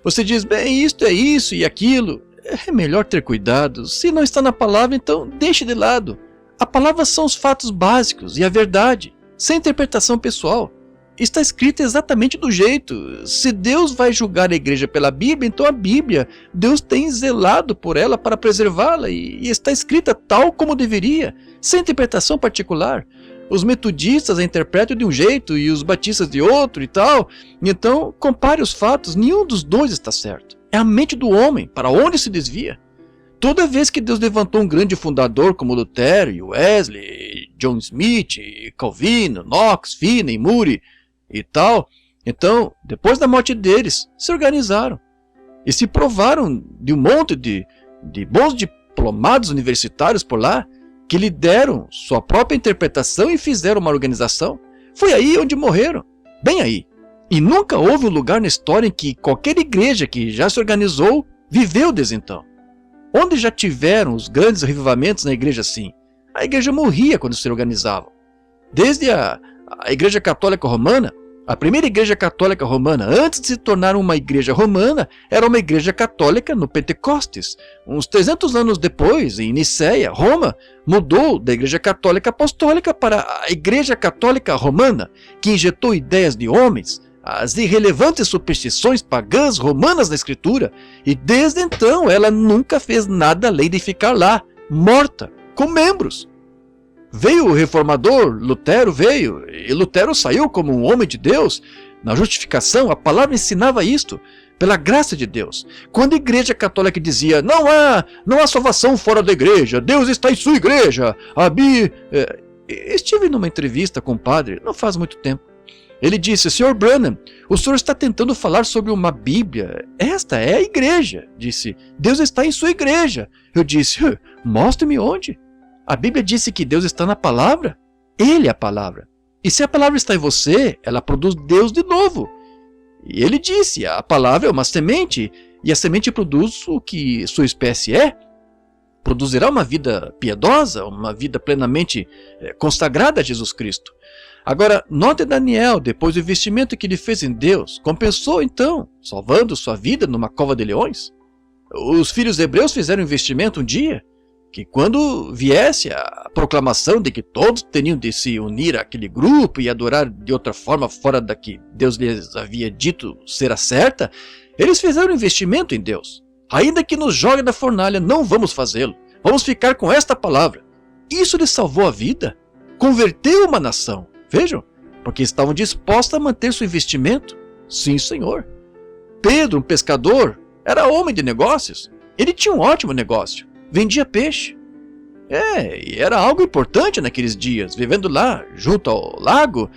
Você diz, bem, isto é isso e aquilo. É melhor ter cuidado. Se não está na palavra, então deixe de lado. A palavra são os fatos básicos e a verdade, sem interpretação pessoal. Está escrita exatamente do jeito. Se Deus vai julgar a igreja pela Bíblia, então a Bíblia, Deus tem zelado por ela para preservá-la e está escrita tal como deveria, sem interpretação particular. Os metodistas a interpretam de um jeito e os batistas de outro e tal. Então, compare os fatos, nenhum dos dois está certo. É a mente do homem, para onde se desvia. Toda vez que Deus levantou um grande fundador como Lutero, Wesley, John Smith, Calvino, Knox, Finney, Moody e tal, então, depois da morte deles, se organizaram e se provaram de um monte de bons diplomados universitários por lá, que lhe deram sua própria interpretação e fizeram uma organização. Foi aí onde morreram, bem aí. E nunca houve um lugar na história em que qualquer igreja que já se organizou viveu desde então. Onde já tiveram os grandes revivamentos na igreja assim? A igreja morria quando se organizava. Desde a Igreja Católica Romana, a primeira Igreja Católica Romana, antes de se tornar uma igreja romana, era uma igreja católica no Pentecostes. Uns 300 anos depois, em Nicéia, Roma mudou da Igreja Católica Apostólica para a Igreja Católica Romana, que injetou ideias de homens, as irrelevantes superstições pagãs romanas da Escritura, e desde então ela nunca fez nada além de ficar lá, morta, com membros. Veio o reformador, Lutero veio, e Lutero saiu como um homem de Deus. Na justificação, a palavra ensinava isto, pela graça de Deus. Quando a igreja católica dizia, não há salvação fora da igreja, Deus está em sua igreja. Estive numa entrevista com um padre, não faz muito tempo. Ele disse, Sr. Branham, o senhor está tentando falar sobre uma Bíblia. Esta é a igreja. Disse, Deus está em sua igreja. Eu disse, mostre-me onde. A Bíblia disse que Deus está na palavra. Ele é a palavra. E se a palavra está em você, ela produz Deus de novo. E ele disse, a palavra é uma semente, e a semente produz o que sua espécie é. Produzirá uma vida piedosa, uma vida plenamente consagrada a Jesus Cristo. Agora, note Daniel, depois do investimento que ele fez em Deus, compensou então, salvando sua vida numa cova de leões? Os filhos hebreus fizeram um investimento um dia, que quando viesse a proclamação de que todos teriam de se unir àquele grupo e adorar de outra forma fora da que Deus lhes havia dito ser a certa, eles fizeram um investimento em Deus. Ainda que nos jogue na fornalha, não vamos fazê-lo. Vamos ficar com esta palavra. Isso lhes salvou a vida. Converteu uma nação. Vejam, porque estavam dispostos a manter seu investimento. Sim, Senhor. Pedro, um pescador, era homem de negócios. Ele tinha um ótimo negócio. Vendia peixe. E era algo importante naqueles dias, vivendo lá, junto ao lago,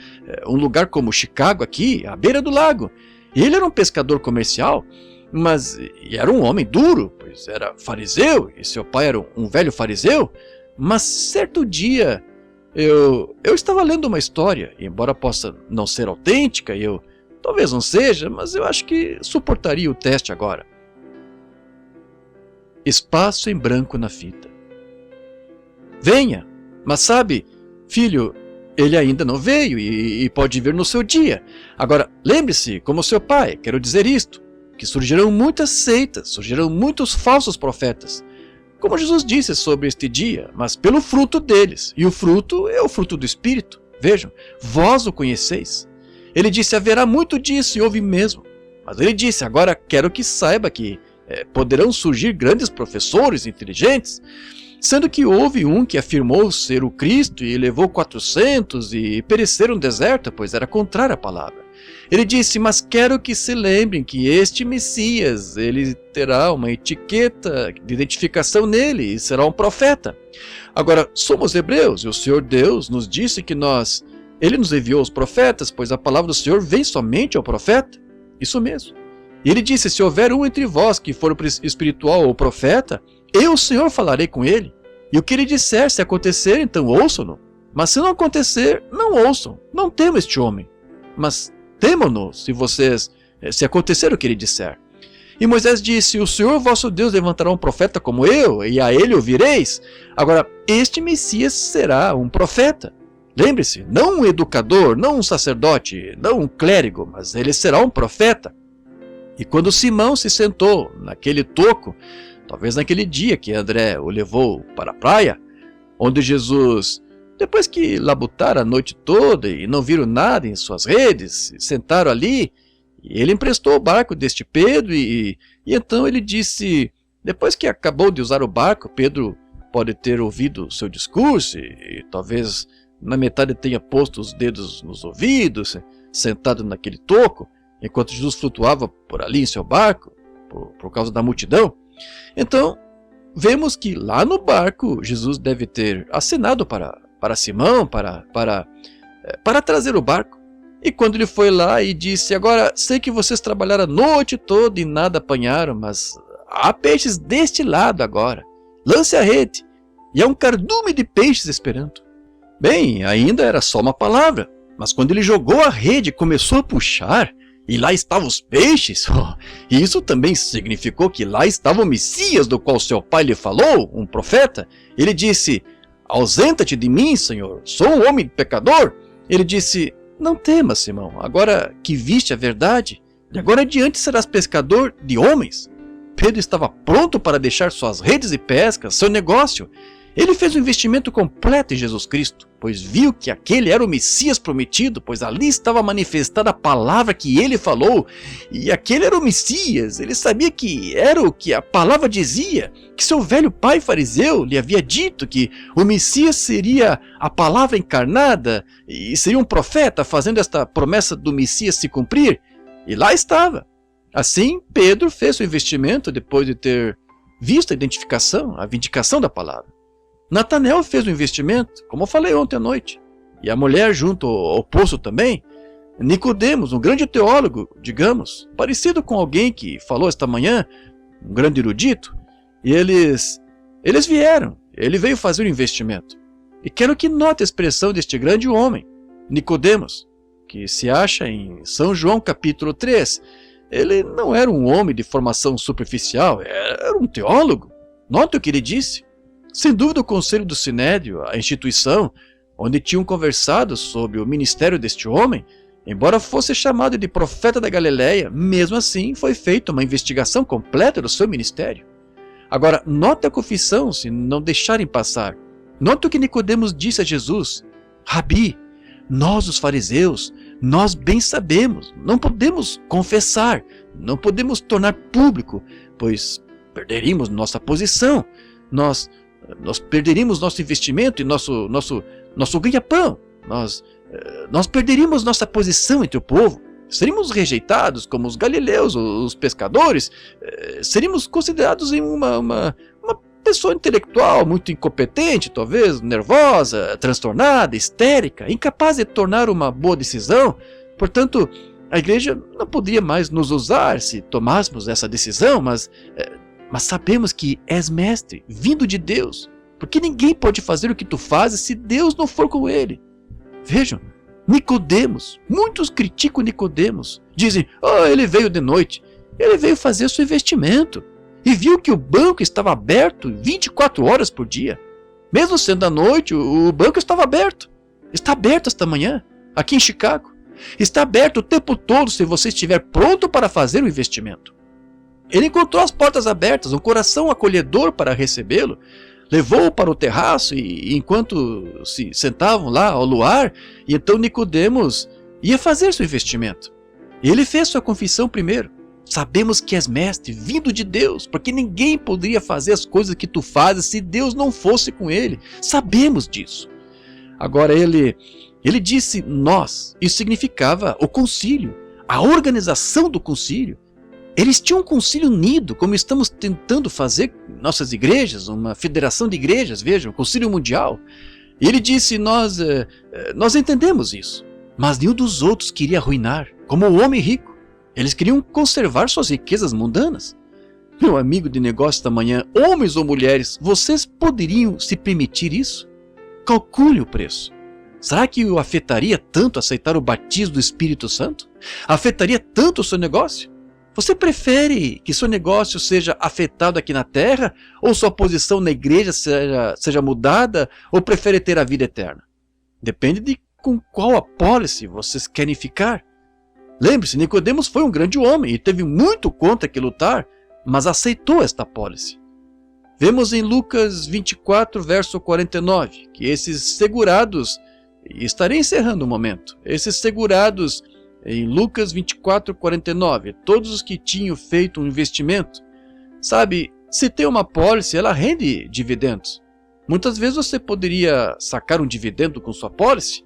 um lugar como Chicago aqui, à beira do lago. Ele era um pescador comercial, mas era um homem duro, pois era fariseu, e seu pai era um velho fariseu. Mas certo dia, eu estava lendo uma história, e embora possa não ser autêntica, talvez não seja, mas eu acho que suportaria o teste agora. Espaço em branco na fita. Venha, mas sabe, filho, ele ainda não veio e pode vir no seu dia. Agora, lembre-se, como seu pai, quero dizer isto, que surgirão muitas seitas, surgirão muitos falsos profetas. Como Jesus disse sobre este dia, mas pelo fruto deles. E o fruto é o fruto do Espírito. Vejam, vós o conheceis. Ele disse, haverá muito disso e houve mesmo. Mas ele disse, agora quero que saiba que poderão surgir grandes professores inteligentes, sendo que houve um que afirmou ser o Cristo e levou 400 e pereceram no deserto, pois era contrária à palavra. Ele disse, mas quero que se lembrem que este Messias, ele terá uma etiqueta de identificação nele e será um profeta. Agora, somos hebreus e o Senhor Deus nos disse que ele nos enviou os profetas, pois a palavra do Senhor vem somente ao profeta. Isso mesmo. E ele disse, se houver um entre vós que for espiritual ou profeta, eu, o Senhor, falarei com ele. E o que ele disser, se acontecer, então ouçam-no. Mas se não acontecer, não ouçam. Não temam este homem. Mas temam-no se acontecer o que ele disser. E Moisés disse, o Senhor vosso Deus levantará um profeta como eu, e a ele ouvireis. Agora, este Messias será um profeta. Lembre-se, não um educador, não um sacerdote, não um clérigo, mas ele será um profeta. E quando Simão se sentou naquele toco, talvez naquele dia que André o levou para a praia, onde Jesus, depois que labutaram a noite toda e não viram nada em suas redes, sentaram ali, e ele emprestou o barco deste Pedro e então ele disse, depois que acabou de usar o barco, Pedro pode ter ouvido o seu discurso e talvez na metade tenha posto os dedos nos ouvidos, sentado naquele toco, enquanto Jesus flutuava por ali em seu barco, por causa da multidão. Então, vemos que lá no barco, Jesus deve ter acenado para Simão, para trazer o barco. E quando ele foi lá e disse, agora sei que vocês trabalharam a noite toda e nada apanharam, mas há peixes deste lado agora. Lance a rede, e há um cardume de peixes esperando. Bem, ainda era só uma palavra, mas quando ele jogou a rede e começou a puxar, E lá estavam os peixes. E isso também significou que lá estava o Messias do qual seu pai lhe falou, um profeta. Ele disse: ausenta-te de mim, Senhor, sou um homem pecador. Ele disse: não temas, Simão, agora que viste a verdade, de agora adiante serás pescador de homens. Pedro estava pronto para deixar suas redes de pesca, seu negócio. Ele fez um investimento completo em Jesus Cristo, pois viu que aquele era o Messias prometido, pois ali estava manifestada a palavra que ele falou, e aquele era o Messias. Ele sabia que era o que a palavra dizia, que seu velho pai fariseu lhe havia dito que o Messias seria a palavra encarnada, e seria um profeta fazendo esta promessa do Messias se cumprir, e lá estava. Assim, Pedro fez o investimento depois de ter visto a identificação, a vindicação da palavra. Natanael fez o investimento, como eu falei ontem à noite, e a mulher junto ao poço também. Nicodemos, um grande teólogo, digamos, parecido com alguém que falou esta manhã, um grande erudito, e eles vieram, ele veio fazer o investimento. E quero que note a expressão deste grande homem, Nicodemos, que se acha em São João capítulo 3, ele não era um homem de formação superficial, era um teólogo. Note o que ele disse. Sem dúvida o conselho do Sinédrio, a instituição, onde tinham conversado sobre o ministério deste homem, embora fosse chamado de profeta da Galileia, mesmo assim foi feita uma investigação completa do seu ministério. Agora, note a confissão, se não deixarem passar. Note o que Nicodemos disse a Jesus: Rabi, nós os fariseus, nós bem sabemos, não podemos confessar, não podemos tornar público, pois perderíamos nossa posição, nós perderíamos nosso investimento e nosso ganha-pão, nós perderíamos nossa posição entre o povo, seríamos rejeitados como os galileus, os pescadores, seríamos considerados em uma pessoa intelectual muito incompetente, talvez nervosa, transtornada, histérica, incapaz de tomar uma boa decisão. Portanto, a igreja não poderia mais nos usar se tomássemos essa decisão, mas sabemos que és mestre, vindo de Deus, porque ninguém pode fazer o que tu fazes se Deus não for com ele. Vejam, Nicodemos, muitos criticam Nicodemos, dizem: ele veio de noite, ele veio fazer seu investimento, e viu que o banco estava aberto 24 horas por dia. Mesmo sendo à noite, o banco estava aberto. Está aberto esta manhã, aqui em Chicago. Está aberto o tempo todo se você estiver pronto para fazer o investimento. Ele encontrou as portas abertas, um coração acolhedor para recebê-lo, levou-o para o terraço e enquanto se sentavam lá ao luar, e então Nicodemos ia fazer seu investimento. Ele fez sua confissão primeiro. Sabemos que és mestre, vindo de Deus, porque ninguém poderia fazer as coisas que tu fazes se Deus não fosse com ele. Sabemos disso. Agora ele disse nós, isso significava o concílio, a organização do concílio. Eles tinham um concílio unido, como estamos tentando fazer em nossas igrejas, uma federação de igrejas, vejam, um concílio mundial. E ele disse, nós entendemos isso, mas nenhum dos outros queria arruinar, como o homem rico. Eles queriam conservar suas riquezas mundanas. Meu amigo de negócio da manhã, homens ou mulheres, vocês poderiam se permitir isso? Calcule o preço. Será que o afetaria tanto aceitar o batismo do Espírito Santo? Afetaria tanto o seu negócio? Você prefere que seu negócio seja afetado aqui na terra, ou sua posição na igreja seja mudada, ou prefere ter a vida eterna? Depende de com qual apólice vocês querem ficar. Lembre-se, Nicodemos foi um grande homem e teve muito contra que lutar, mas aceitou esta apólice. Vemos em Lucas 24, verso 49, que esses segurados, e estarei encerrando o momento, esses segurados em Lucas 24, 49, todos os que tinham feito um investimento, sabe, se tem uma apólice, ela rende dividendos. Muitas vezes você poderia sacar um dividendo com sua apólice.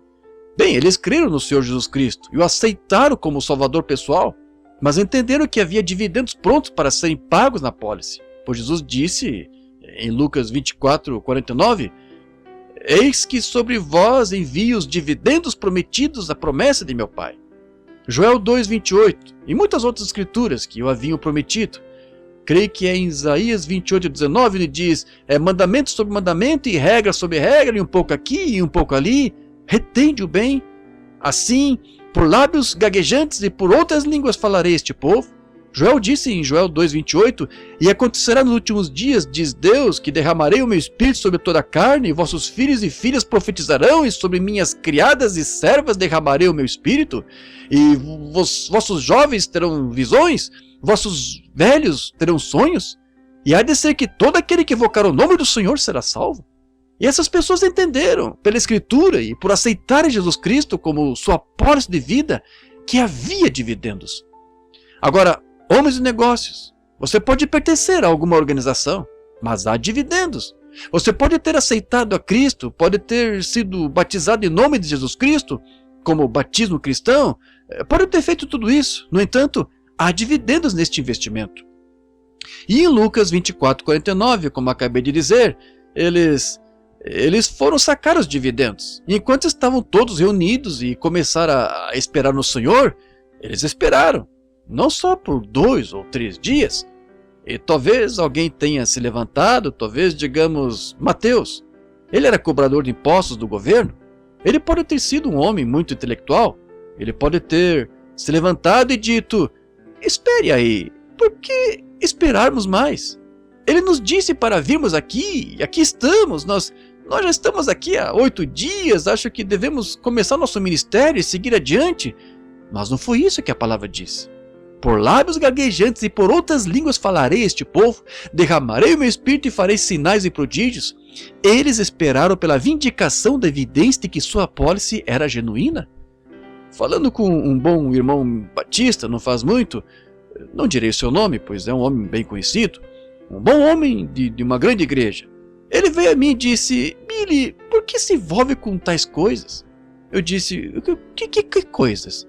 Bem, eles creram no Senhor Jesus Cristo e o aceitaram como Salvador pessoal, mas entenderam que havia dividendos prontos para serem pagos na apólice. Pois Jesus disse em Lucas 24, 49, eis que sobre vós envio os dividendos prometidos da promessa de meu Pai. Joel 2, 28 e muitas outras escrituras que o haviam prometido. Creio que é em Isaías 28, 19, ele diz, mandamento sobre mandamento e regra sobre regra, e um pouco aqui e um pouco ali. Retende o bem, Assim, por lábios gaguejantes e por outras línguas falarei este povo. Joel disse em Joel 2,28, e acontecerá nos últimos dias, diz Deus, que derramarei o meu espírito sobre toda a carne, e vossos filhos e filhas profetizarão, e sobre minhas criadas e servas derramarei o meu espírito, e vossos jovens terão visões, vossos velhos terão sonhos, e há de ser que todo aquele que invocar o nome do Senhor será salvo. E essas pessoas entenderam, pela Escritura e por aceitarem Jesus Cristo como sua pólice de vida, que havia dividendos. Agora, homens de negócios, você pode pertencer a alguma organização, mas há dividendos. Você pode ter aceitado a Cristo, pode ter sido batizado em nome de Jesus Cristo, como batismo cristão, pode ter feito tudo isso. No entanto, há dividendos neste investimento. E em Lucas 24:49, como acabei de dizer, eles foram sacar os dividendos. Enquanto estavam todos reunidos e começaram a esperar no Senhor, eles esperaram. Não só por 2 ou 3 dias. E talvez alguém tenha se levantado, talvez digamos Mateus. Ele era cobrador de impostos do governo. Ele pode ter sido um homem muito intelectual. Ele pode ter se levantado e dito: espere aí, por que esperarmos mais? Ele nos disse para virmos aqui, e aqui estamos, nós já estamos aqui há 8 dias, acho que devemos começar nosso ministério e seguir adiante. Mas não foi isso que a palavra disse. Por lábios gaguejantes e por outras línguas falarei a este povo, derramarei o meu espírito e farei sinais e prodígios. Eles esperaram pela vindicação da evidência de que sua apólice era genuína. Falando com um bom irmão batista, não faz muito, não direi o seu nome, pois é um homem bem conhecido, um bom homem de uma grande igreja. Ele veio a mim e disse: Billy, por que se envolve com tais coisas? Eu disse: que coisas?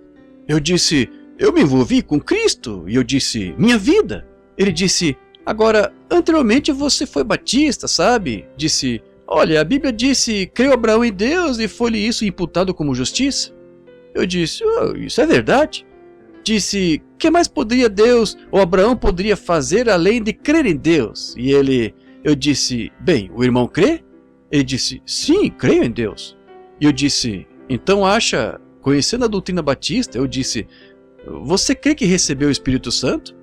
Eu disse: eu me envolvi com Cristo. E eu disse: minha vida. Ele disse: agora, anteriormente você foi batista, sabe? Disse: olha, a Bíblia disse, creu Abraão em Deus e foi-lhe isso imputado como justiça. Eu disse: oh, isso é verdade. Disse: que mais poderia Deus ou Abraão poderia fazer além de crer em Deus? E eu disse: bem, o irmão crê? Ele disse: sim, creio em Deus. E eu disse: então acha, conhecendo a doutrina batista, eu disse: você crê que recebeu o Espírito Santo?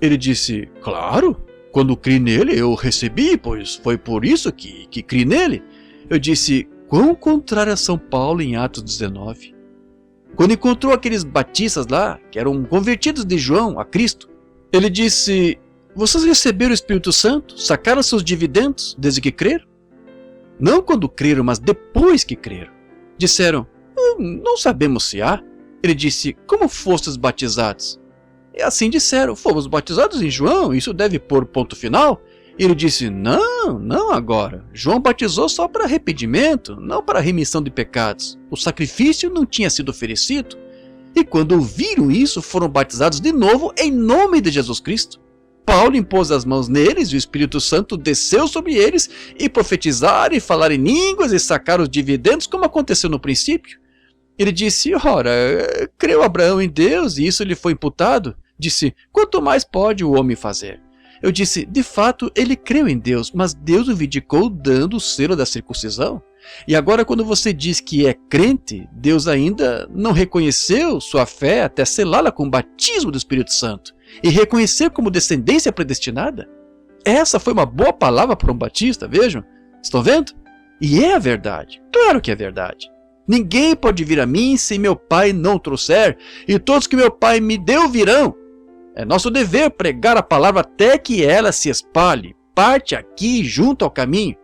Ele disse: claro, quando criei nele eu recebi, pois foi por isso que criei nele. Eu disse: quão contrário a São Paulo em Atos 19. Quando encontrou aqueles batistas lá, que eram convertidos de João a Cristo, ele disse: vocês receberam o Espírito Santo? Sacaram seus dividendos desde que creram? Não quando creram, mas depois que creram. Disseram: não sabemos se há. Ele disse: como fostes batizados? E assim disseram: fomos batizados em João, isso deve pôr ponto final. Ele disse: não agora. João batizou só para arrependimento, não para remissão de pecados. O sacrifício não tinha sido oferecido. E quando ouviram isso, foram batizados de novo em nome de Jesus Cristo. Paulo impôs as mãos neles e o Espírito Santo desceu sobre eles e profetizaram e falaram em línguas e sacaram os dividendos como aconteceu no princípio. Ele disse: ora, creu Abraão em Deus e isso lhe foi imputado? Disse: quanto mais pode o homem fazer? Eu disse: de fato ele creu em Deus, mas Deus o vindicou dando o selo da circuncisão. E agora quando você diz que é crente, Deus ainda não reconheceu sua fé até selá-la com o batismo do Espírito Santo e reconhecer como descendência predestinada? Essa foi uma boa palavra para um batista, vejam. Estão vendo? E é a verdade, claro que é verdade. Ninguém pode vir a mim se meu Pai não o trouxer, e todos que meu Pai me deu virão. É nosso dever pregar a palavra até que ela se espalhe. Parte aqui junto ao caminho,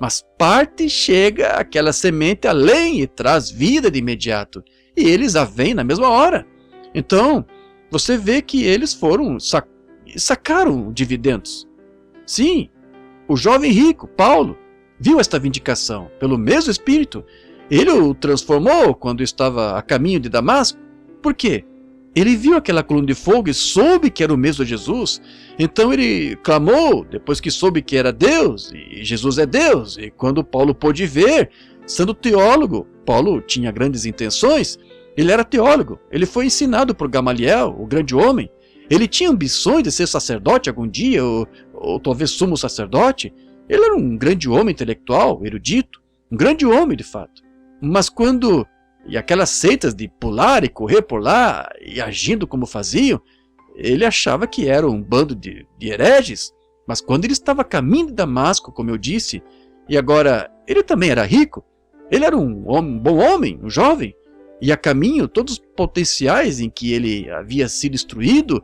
mas parte chega aquela semente além e traz vida de imediato, e eles a veem na mesma hora. Então, você vê que eles sacaram dividendos. Sim, o jovem rico, Paulo, viu esta vindicação pelo mesmo Espírito. Ele o transformou quando estava a caminho de Damasco. Por quê? Ele viu aquela coluna de fogo e soube que era o mesmo Jesus. Então ele clamou, depois que soube que era Deus, e Jesus é Deus. E quando Paulo pôde ver, sendo teólogo, Paulo tinha grandes intenções, ele era teólogo, ele foi ensinado por Gamaliel, o grande homem. Ele tinha ambições de ser sacerdote algum dia, ou talvez sumo sacerdote. Ele era um grande homem intelectual, erudito, um grande homem de fato. Mas quando e aquelas seitas de pular e correr por lá, e agindo como faziam, ele achava que era um bando de hereges, mas quando ele estava a caminho de Damasco, como eu disse, e agora ele também era rico, ele era um bom homem, um jovem, e a caminho todos os potenciais em que ele havia sido instruído,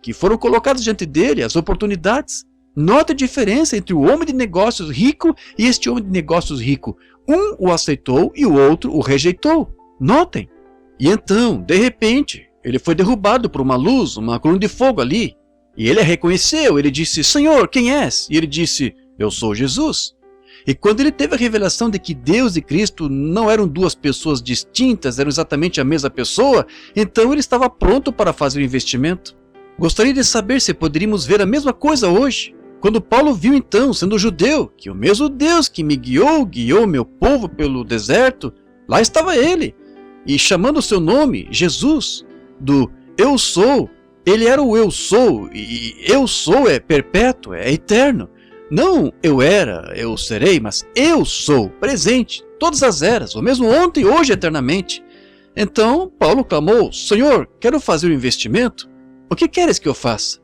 que foram colocados diante dele, as oportunidades. Nota a diferença entre o homem de negócios rico e este homem de negócios rico. Um o aceitou e o outro o rejeitou. Notem. E então, de repente, ele foi derrubado por uma luz, uma coluna de fogo ali. E ele a reconheceu, ele disse, Senhor, quem és? E ele disse, eu sou Jesus. E quando ele teve a revelação de que Deus e Cristo não eram duas pessoas distintas, eram exatamente a mesma pessoa, então ele estava pronto para fazer o investimento. Gostaria de saber se poderíamos ver a mesma coisa hoje. Quando Paulo viu então, sendo judeu, que o mesmo Deus que me guiou meu povo pelo deserto, lá estava ele. E chamando o seu nome, Jesus, do eu sou, ele era o eu sou, e eu sou é perpétuo, é eterno. Não eu era, eu serei, mas eu sou, presente, todas as eras, o mesmo ontem, hoje, eternamente. Então Paulo clamou, Senhor, quero fazer um investimento. O que queres que eu faça?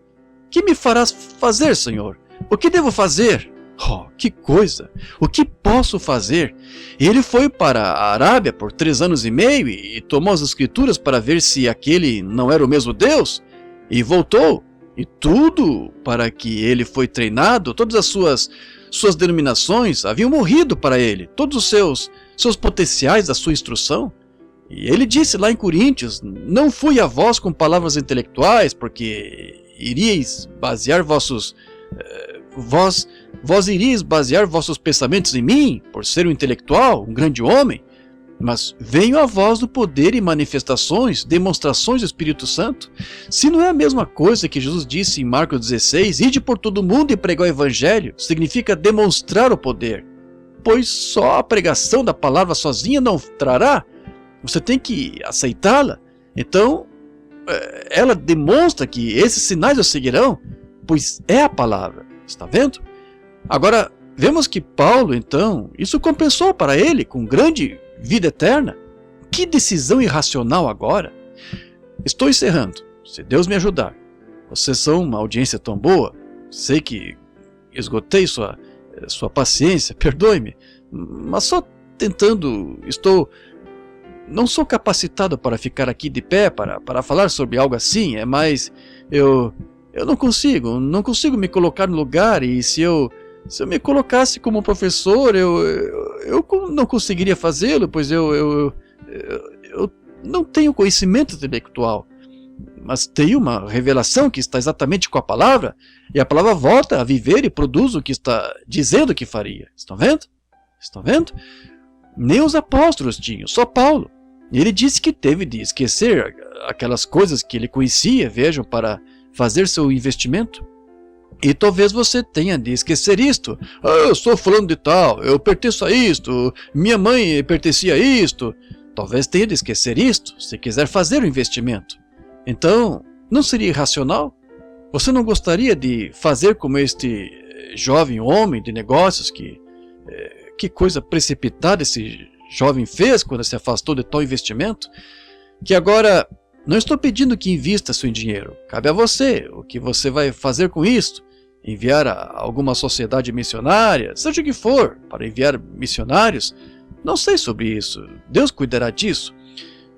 Que me farás fazer, Senhor? O que devo fazer? Oh, que coisa! O que posso fazer? E ele foi para a Arábia por 3 anos e meio e tomou as escrituras para ver se aquele não era o mesmo Deus. E voltou. E tudo para que ele foi treinado, todas as suas denominações haviam morrido para ele, todos os seus potenciais da sua instrução. E ele disse lá em Coríntios, não fui a vós com palavras intelectuais, porque iríeis basear vós iríeis basear vossos pensamentos em mim, por ser um intelectual, um grande homem, mas venho a vós do poder e manifestações, demonstrações do Espírito Santo. Se não é a mesma coisa que Jesus disse em Marcos 16, ide por todo mundo e pregar o Evangelho, significa demonstrar o poder, pois só a pregação da palavra sozinha não trará, você tem que aceitá-la. Então, ela demonstra que esses sinais o seguirão, pois é a palavra, está vendo? Agora, vemos que Paulo, então, isso compensou para ele com grande vida eterna. Que decisão irracional agora! Estou encerrando, se Deus me ajudar. Vocês são uma audiência tão boa, sei que esgotei sua paciência, perdoe-me, mas só tentando, não sou capacitado para ficar aqui de pé, para falar sobre algo assim, mas eu não consigo me colocar no lugar, e se eu me colocasse como professor, eu não conseguiria fazê-lo, pois eu não tenho conhecimento intelectual, mas tenho uma revelação que está exatamente com a palavra, e a palavra volta a viver e produz o que está dizendo que faria. Estão vendo? Estão vendo? Nem os apóstolos tinham, só Paulo. E ele disse que teve de esquecer aquelas coisas que ele conhecia, vejam, para fazer seu investimento. E talvez você tenha de esquecer isto. Eu sou fulano de tal, eu pertenço a isto, minha mãe pertencia a isto. Talvez tenha de esquecer isto, se quiser fazer o investimento. Então, não seria irracional? Você não gostaria de fazer como este jovem homem de negócios que coisa precipitada esse jovem fez quando se afastou de tal investimento? Que agora, não estou pedindo que invista seu dinheiro. Cabe a você, o que você vai fazer com isto. Enviar a alguma sociedade missionária, seja o que for, para enviar missionários. Não sei sobre isso, Deus cuidará disso.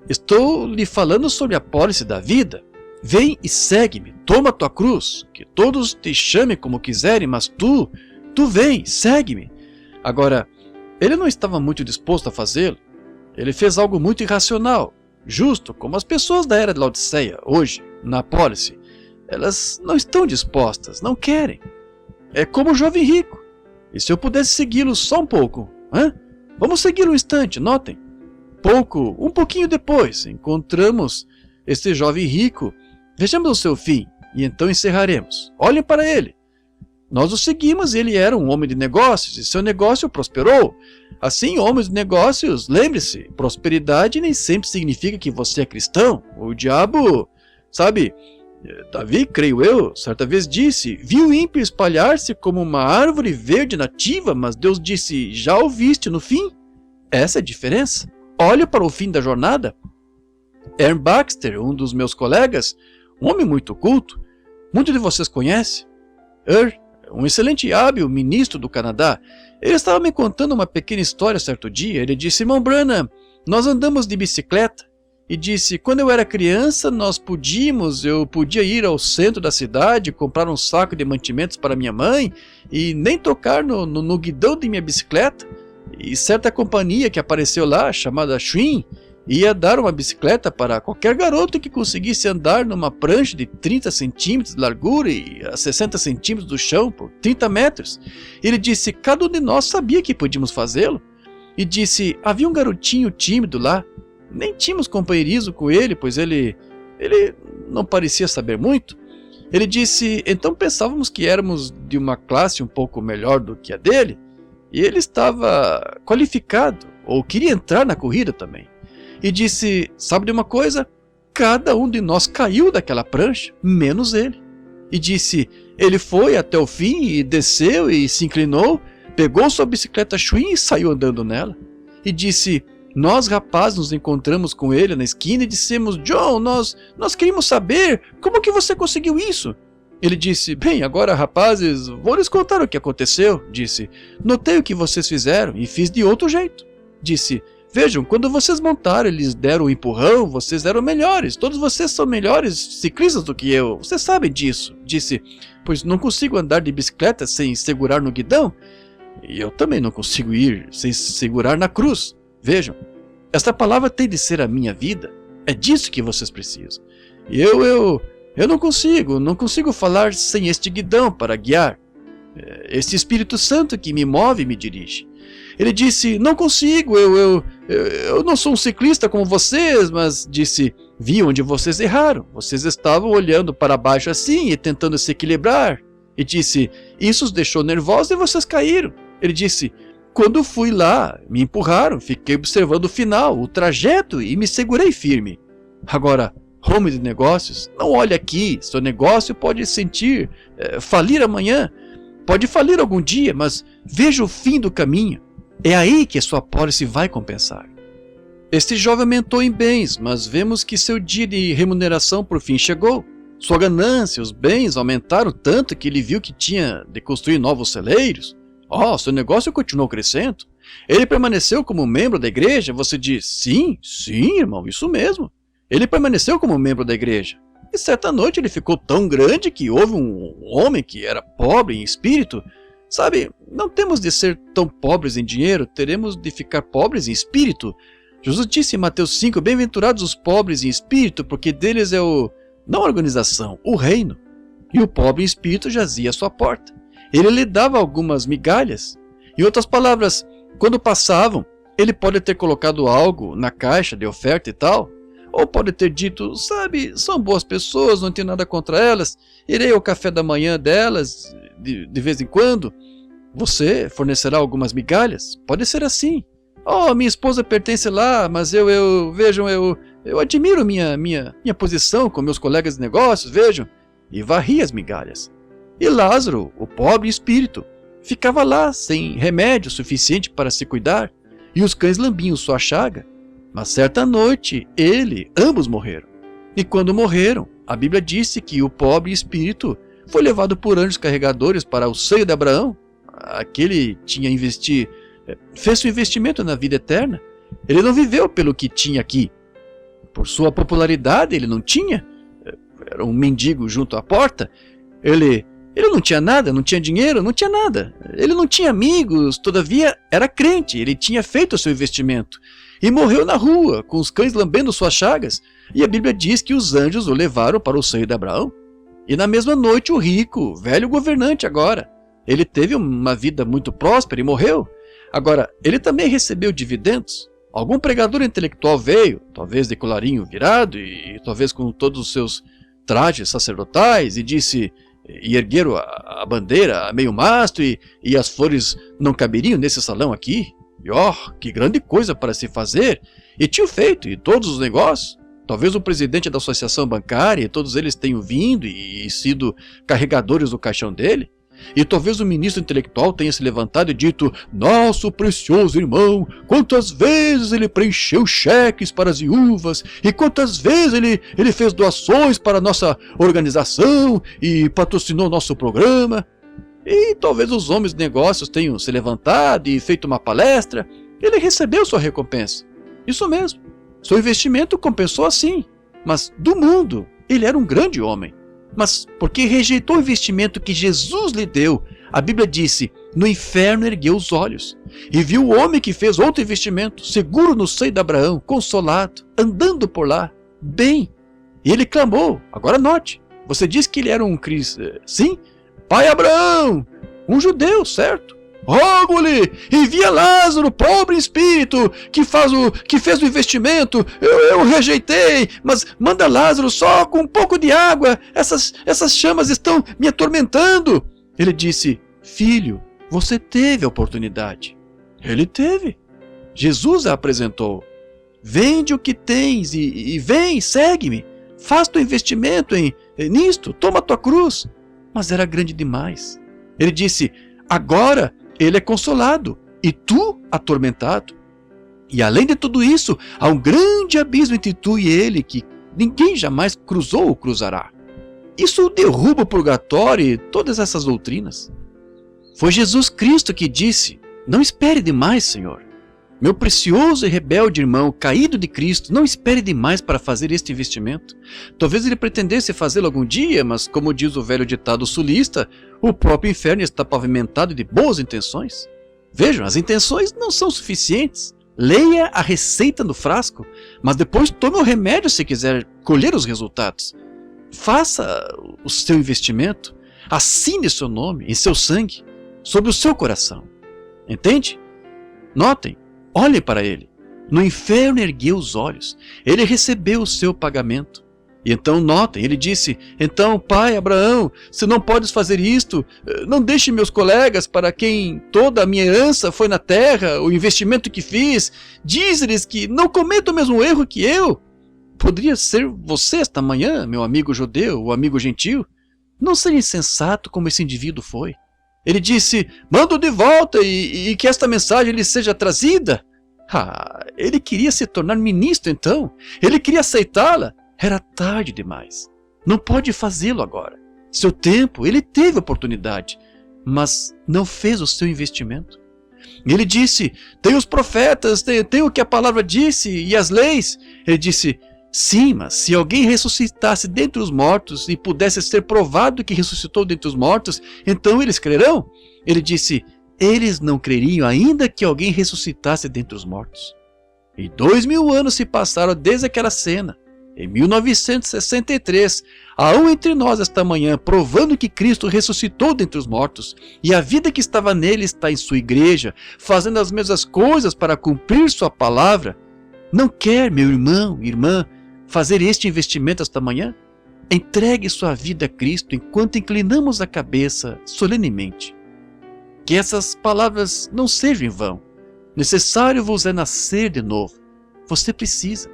Estou lhe falando sobre a pólice da vida. Vem e segue-me, toma tua cruz, que todos te chamem como quiserem, mas tu vem, segue-me. Agora, ele não estava muito disposto a fazê-lo. Ele fez algo muito irracional, justo como as pessoas da era de Laodiceia, hoje, na pólice. Elas não estão dispostas, não querem. É como o jovem rico. E se eu pudesse segui-lo só um pouco? Vamos segui-lo um instante, notem. Um pouquinho depois, encontramos este jovem rico. Vejamos o seu fim, e então encerraremos. Olhem para ele. Nós o seguimos, ele era um homem de negócios, e seu negócio prosperou. Assim, homens de negócios, lembre-se, prosperidade nem sempre significa que você é cristão. O diabo, sabe... Davi, creio eu, certa vez disse, viu o ímpio espalhar-se como uma árvore verde nativa, mas Deus disse, já o viste no fim? Essa é a diferença. olho para o fim da jornada. Aaron Baxter, um dos meus colegas, um homem muito culto, muitos de vocês conhecem. Um excelente e hábil ministro do Canadá. Ele estava me contando uma pequena história certo dia. Ele disse: irmão Branham, nós andamos de bicicleta. E disse: quando eu era criança, eu podia ir ao centro da cidade, comprar um saco de mantimentos para minha mãe e nem tocar no guidão de minha bicicleta. E certa companhia que apareceu lá, chamada Schwinn, ia dar uma bicicleta para qualquer garoto que conseguisse andar numa prancha de 30 centímetros de largura e a 60 centímetros do chão por 30 metros. Ele disse: cada um de nós sabia que podíamos fazê-lo. E disse: havia um garotinho tímido lá. Nem tínhamos companheirismo com ele, pois ele não parecia saber muito. Ele disse: então pensávamos que éramos de uma classe um pouco melhor do que a dele. E ele estava qualificado, ou queria entrar na corrida também. E disse: sabe de uma coisa? Cada um de nós caiu daquela prancha, menos ele. E disse: ele foi até o fim e desceu e se inclinou, pegou sua bicicleta Schwinn e saiu andando nela. E disse: nós rapazes nos encontramos com ele na esquina e dissemos: John, nós queríamos saber como que você conseguiu isso. Ele disse: bem, agora rapazes, vou lhes contar o que aconteceu. Disse: notei o que vocês fizeram e fiz de outro jeito. Disse: vejam, quando vocês montaram e lhes deram um empurrão, vocês eram melhores. Todos vocês são melhores ciclistas do que eu. Vocês sabem disso. Disse: pois não consigo andar de bicicleta sem segurar no guidão. E eu também não consigo ir sem segurar na cruz. Vejam, esta palavra tem de ser a minha vida. É disso que vocês precisam. E eu não consigo falar sem este guidão para guiar. Este Espírito Santo que me move e me dirige. Ele disse: não consigo, eu não sou um ciclista como vocês, mas disse: vi onde vocês erraram. Vocês estavam olhando para baixo assim e tentando se equilibrar. E disse: isso os deixou nervosos e vocês caíram. Ele disse: quando fui lá, me empurraram, fiquei observando o final, o trajeto e me segurei firme. Agora, homem de negócios, não olhe aqui, seu negócio pode falir amanhã, pode falir algum dia, mas veja o fim do caminho. É aí que a sua pólice vai compensar. Este jovem aumentou em bens, mas vemos que seu dia de remuneração por fim chegou. Sua ganância, os bens aumentaram tanto que ele viu que tinha de construir novos celeiros. Seu negócio continuou crescendo. Ele permaneceu como membro da igreja. Você diz: sim, irmão, isso mesmo. Ele permaneceu como membro da igreja. E certa noite ele ficou tão grande que houve um homem que era pobre em espírito. Sabe, não temos de ser tão pobres em dinheiro, teremos de ficar pobres em espírito. Jesus disse em Mateus 5, bem-aventurados os pobres em espírito, porque deles é não a organização, o reino. E o pobre em espírito jazia à sua porta. Ele lhe dava algumas migalhas. Em outras palavras, quando passavam, ele pode ter colocado algo na caixa de oferta e tal. Ou pode ter dito: sabe, são boas pessoas, não tenho nada contra elas, irei ao café da manhã delas de vez em quando. Você fornecerá algumas migalhas? Pode ser assim. Minha esposa pertence lá, mas vejam, eu admiro minha posição com meus colegas de negócios, vejam. E varri as migalhas. E Lázaro, o pobre espírito, ficava lá sem remédio suficiente para se cuidar, e os cães lambiam sua chaga. Mas certa noite, ambos morreram. E quando morreram, a Bíblia disse que o pobre espírito foi levado por anjos carregadores para o seio de Abraão. Aquele fez seu investimento na vida eterna. Ele não viveu pelo que tinha aqui. Por sua popularidade, ele não tinha. Era um mendigo junto à porta. Ele não tinha nada, não tinha dinheiro, não tinha nada. Ele não tinha amigos, todavia era crente, ele tinha feito o seu investimento. E morreu na rua, com os cães lambendo suas chagas. E a Bíblia diz que os anjos o levaram para o seio de Abraão. E na mesma noite o rico, velho governante agora, ele teve uma vida muito próspera e morreu. Agora, ele também recebeu dividendos. Algum pregador intelectual veio, talvez de colarinho virado e talvez com todos os seus trajes sacerdotais, e disse... E ergueram a bandeira a meio mastro e as flores não caberiam nesse salão aqui. E que grande coisa para se fazer! E tinham feito, e todos os negócios. Talvez o presidente da associação bancária, todos eles tenham vindo e sido carregadores do caixão dele. E talvez o ministro intelectual tenha se levantado e dito: nosso precioso irmão, quantas vezes ele preencheu cheques para as viúvas, e quantas vezes ele fez doações para a nossa organização e patrocinou nosso programa. E talvez os homens de negócios tenham se levantado e feito uma palestra. Ele recebeu sua recompensa. Isso mesmo. Seu investimento compensou assim. Mas do mundo, ele era um grande homem. Mas porque rejeitou o investimento que Jesus lhe deu, a Bíblia disse: no inferno ergueu os olhos e viu o homem que fez outro investimento, seguro no seio de Abraão, consolado, andando por lá, bem. E ele clamou. Agora note, você diz que ele era um cristão. Sim, pai Abraão, um judeu, certo? Rogo-lhe, envia Lázaro, pobre espírito, que fez o investimento. Eu rejeitei, mas manda Lázaro só com um pouco de água. Essas chamas estão me atormentando. Ele disse: filho, você teve a oportunidade. Ele teve. Jesus a apresentou. Vende o que tens e vem, segue-me. Faz teu investimento nisto, toma tua cruz. Mas era grande demais. Ele disse: agora ele é consolado, e tu atormentado. E além de tudo isso, há um grande abismo entre tu e ele, que ninguém jamais cruzou ou cruzará. Isso derruba o purgatório e todas essas doutrinas. Foi Jesus Cristo que disse: não espere demais, Senhor. Meu precioso e rebelde irmão, caído de Cristo, não espere demais para fazer este investimento. Talvez ele pretendesse fazê-lo algum dia, mas como diz o velho ditado sulista, o próprio inferno está pavimentado de boas intenções. Vejam, as intenções não são suficientes. Leia a receita no frasco, mas depois tome o remédio se quiser colher os resultados. Faça o seu investimento, assine seu nome em seu sangue, sobre o seu coração. Entende? Notem. Olhem para ele. No inferno ergueu os olhos. Ele recebeu o seu pagamento. E então notem, ele disse: então, pai Abraão, se não podes fazer isto, não deixe meus colegas, para quem toda a minha herança foi na terra, o investimento que fiz, diz-lhes que não cometam o mesmo erro que eu. Poderia ser você esta manhã, meu amigo judeu, ou amigo gentil. Não seja insensato como esse indivíduo foi. Ele disse: mando de volta e que esta mensagem lhe seja trazida. Ele queria se tornar ministro então. Ele queria aceitá-la. Era tarde demais. Não pode fazê-lo agora. Seu tempo, ele teve oportunidade, mas não fez o seu investimento. Ele disse: tem os profetas, tem o que a palavra disse e as leis. Ele disse: sim, mas se alguém ressuscitasse dentre os mortos e pudesse ser provado que ressuscitou dentre os mortos, então eles crerão? Ele disse: eles não creriam ainda que alguém ressuscitasse dentre os mortos. E 2000 anos se passaram desde aquela cena. Em 1963, há um entre nós esta manhã provando que Cristo ressuscitou dentre os mortos, e a vida que estava nele está em sua igreja, fazendo as mesmas coisas para cumprir sua palavra. Não quer, meu irmão, irmã, fazer este investimento esta manhã? Entregue sua vida a Cristo enquanto inclinamos a cabeça solenemente. Que essas palavras não sejam em vão. Necessário vos é nascer de novo. Você precisa.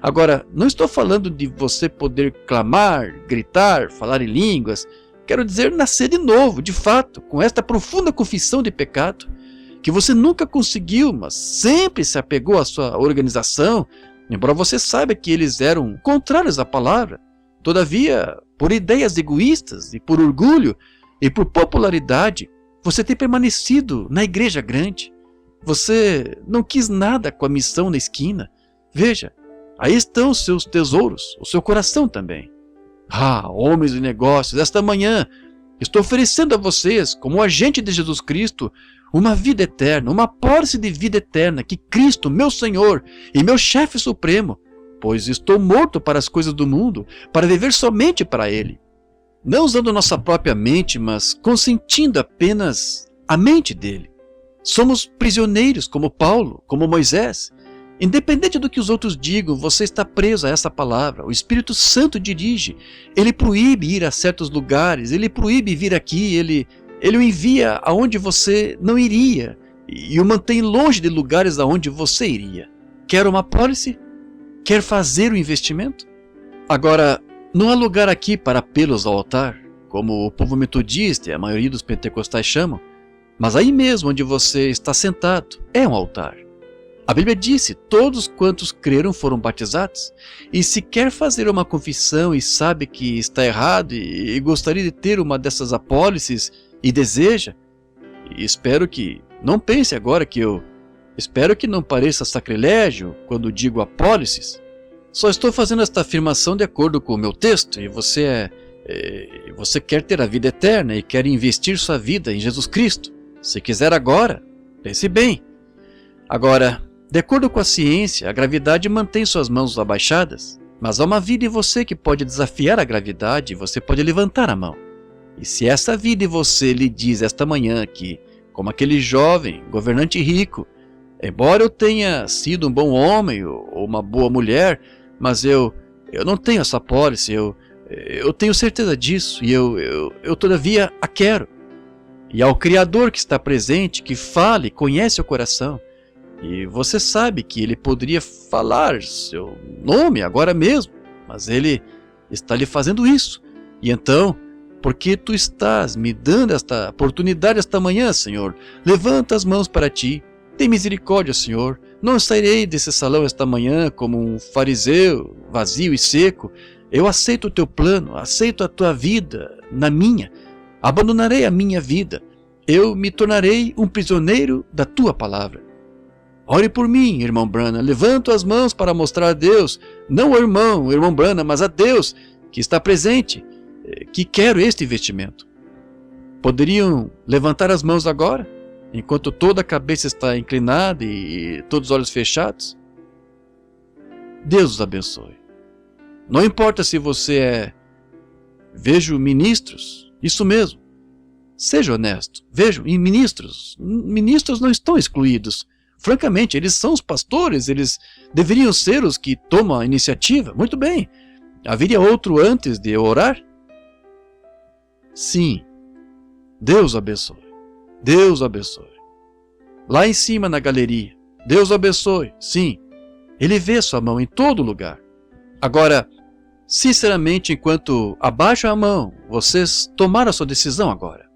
Agora, não estou falando de você poder clamar, gritar, falar em línguas. Quero dizer nascer de novo, de fato, com esta profunda confissão de pecado, que você nunca conseguiu, mas sempre se apegou à sua organização, embora você saiba que eles eram contrários à palavra. Todavia, por ideias egoístas e por orgulho e por popularidade, você tem permanecido na igreja grande. Você não quis nada com a missão na esquina. Veja, aí estão os seus tesouros, o seu coração também. Homens de negócios, esta manhã estou oferecendo a vocês, como agente de Jesus Cristo, uma vida eterna, uma pólice de vida eterna que Cristo, meu Senhor e meu chefe supremo, pois estou morto para as coisas do mundo, para viver somente para Ele. Não usando nossa própria mente, mas consentindo apenas a mente dele. Somos prisioneiros como Paulo, como Moisés. Independente do que os outros digam, você está preso a essa palavra. O Espírito Santo dirige. Ele proíbe ir a certos lugares, ele proíbe vir aqui, ele o envia aonde você não iria e o mantém longe de lugares aonde você iria. Quer uma pólice? Quer fazer o investimento? Agora, não há lugar aqui para apelos ao altar. como o povo metodista e a maioria dos pentecostais chamam, mas aí mesmo onde você está sentado é um altar. A Bíblia disse: todos quantos creram foram batizados. E se quer fazer uma confissão e sabe que está errado e gostaria de ter uma dessas apólices e deseja, e espero que não pense agora que espero que não pareça sacrilégio quando digo apólices. Só estou fazendo esta afirmação de acordo com o meu texto, e você quer ter a vida eterna e quer investir sua vida em Jesus Cristo. Se quiser agora, pense bem. Agora, de acordo com a ciência, a gravidade mantém suas mãos abaixadas, mas há uma vida em você que pode desafiar a gravidade e você pode levantar a mão. E se essa vida em você lhe diz esta manhã que, como aquele jovem governante rico, embora eu tenha sido um bom homem ou uma boa mulher, mas eu não tenho essa pólice, eu tenho certeza disso e eu todavia a quero. E ao Criador que está presente, que fala e conhece o coração, e você sabe que ele poderia falar seu nome agora mesmo, mas ele está lhe fazendo isso. E então, porque tu estás me dando esta oportunidade esta manhã, Senhor, levanta as mãos para ti. Tem misericórdia, Senhor. Não sairei desse salão esta manhã como um fariseu vazio e seco. Eu aceito o teu plano, aceito a tua vida na minha. Abandonarei a minha vida. Eu me tornarei um prisioneiro da tua palavra. Ore por mim, irmão Branham. Levanto as mãos para mostrar a Deus, não ao irmão Branham, mas a Deus que está presente, que quero este investimento. Poderiam levantar as mãos agora, enquanto toda a cabeça está inclinada e todos os olhos fechados? Deus os abençoe. Não importa se você Vejo ministros, isso mesmo. Seja honesto. Vejo, e ministros não estão excluídos. Francamente, eles são os pastores, eles deveriam ser os que tomam a iniciativa. Muito bem. Haveria outro antes de eu orar? Sim. Deus abençoe. Deus abençoe. Lá em cima na galeria. Deus abençoe. Sim. Ele vê sua mão em todo lugar. Agora, sinceramente, enquanto abaixo a mão, vocês tomaram a sua decisão agora.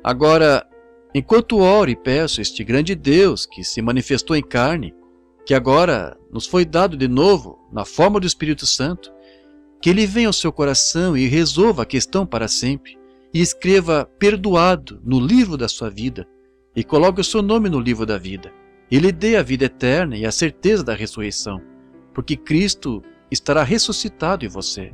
Agora, enquanto oro e peço este grande Deus que se manifestou em carne, que agora nos foi dado de novo na forma do Espírito Santo, que ele venha ao seu coração e resolva a questão para sempre, e escreva perdoado no livro da sua vida, e coloque o seu nome no livro da vida. E lhe dê a vida eterna e a certeza da ressurreição, porque Cristo estará ressuscitado em você.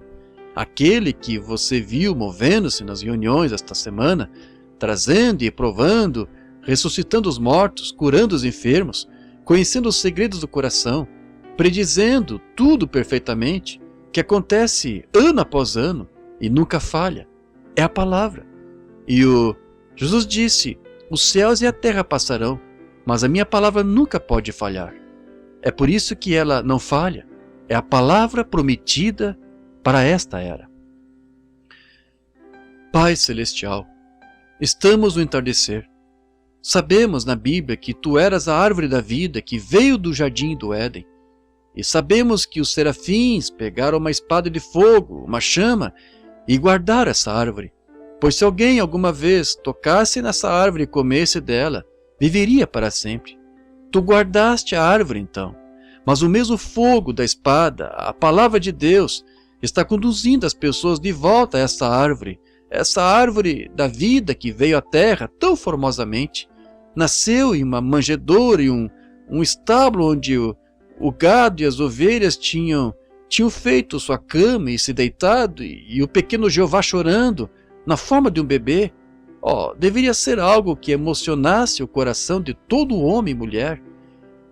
Aquele que você viu movendo-se nas reuniões esta semana, trazendo e provando, ressuscitando os mortos, curando os enfermos, conhecendo os segredos do coração, predizendo tudo perfeitamente, que acontece ano após ano e nunca falha. É a palavra. E Jesus disse, os céus e a terra passarão, mas a minha palavra nunca pode falhar. É por isso que ela não falha. É a palavra prometida para esta era. Pai Celestial, estamos no entardecer. Sabemos na Bíblia que Tu eras a árvore da vida que veio do jardim do Éden. E sabemos que os serafins pegaram uma espada de fogo, uma chama, e guardaram essa árvore. Pois se alguém alguma vez tocasse nessa árvore e comesse dela, viveria para sempre. Tu guardaste a árvore então, mas o mesmo fogo da espada, a palavra de Deus, está conduzindo as pessoas de volta a essa árvore da vida que veio à terra tão formosamente. Nasceu em uma manjedoura e um estábulo onde o gado e as ovelhas tinham feito sua cama e se deitado, e o pequeno Jeová chorando, na forma de um bebê. Deveria ser algo que emocionasse o coração de todo homem e mulher.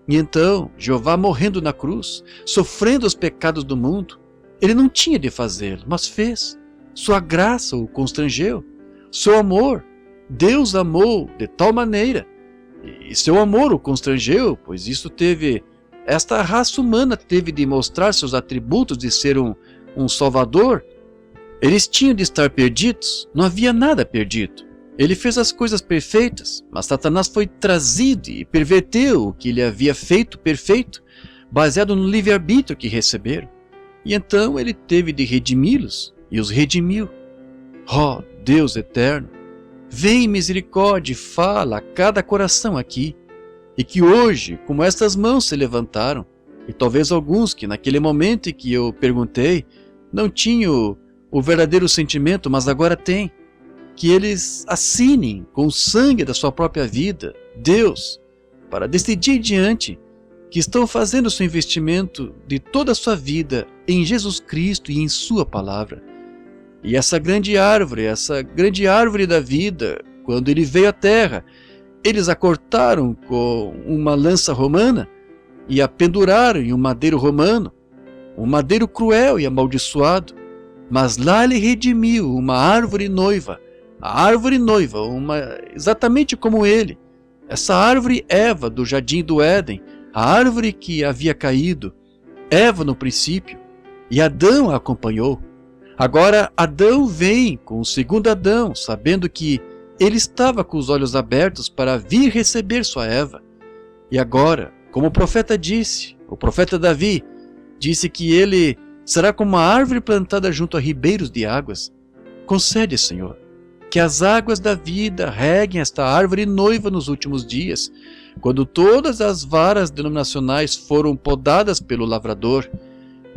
E então, Jeová morrendo na cruz, sofrendo os pecados do mundo, ele não tinha de fazê-lo, mas fez. Sua graça o constrangeu. Seu amor, Deus amou de tal maneira, e seu amor o constrangeu, pois esta raça humana teve de mostrar seus atributos de ser um salvador. Eles tinham de estar perdidos, não havia nada perdido. Ele fez as coisas perfeitas, mas Satanás foi trazido e perverteu o que ele havia feito perfeito, baseado no livre-arbítrio que receberam. E então ele teve de redimi-los, e os redimiu. Deus eterno, vem em misericórdia e fala a cada coração aqui, e que hoje, como estas mãos se levantaram, e talvez alguns que naquele momento em que eu perguntei, não tinham o verdadeiro sentimento, mas agora têm, que eles assinem com o sangue da sua própria vida, Deus, para decidir diante, que estão fazendo seu investimento de toda a sua vida em Jesus Cristo e em sua palavra. E essa grande árvore da vida, quando ele veio à terra, eles a cortaram com uma lança romana e a penduraram em um madeiro romano, um madeiro cruel e amaldiçoado. Mas lá ele redimiu uma árvore noiva, exatamente como ele, essa árvore Eva do jardim do Éden, a árvore que havia caído, Eva no princípio, e Adão a acompanhou. Agora Adão vem com o segundo Adão, sabendo que ele estava com os olhos abertos para vir receber sua Eva. E agora, como o profeta disse, o profeta Davi, disse que ele será como uma árvore plantada junto a ribeiros de águas. Concede, Senhor, que as águas da vida reguem esta árvore noiva nos últimos dias, quando todas as varas denominacionais foram podadas pelo lavrador,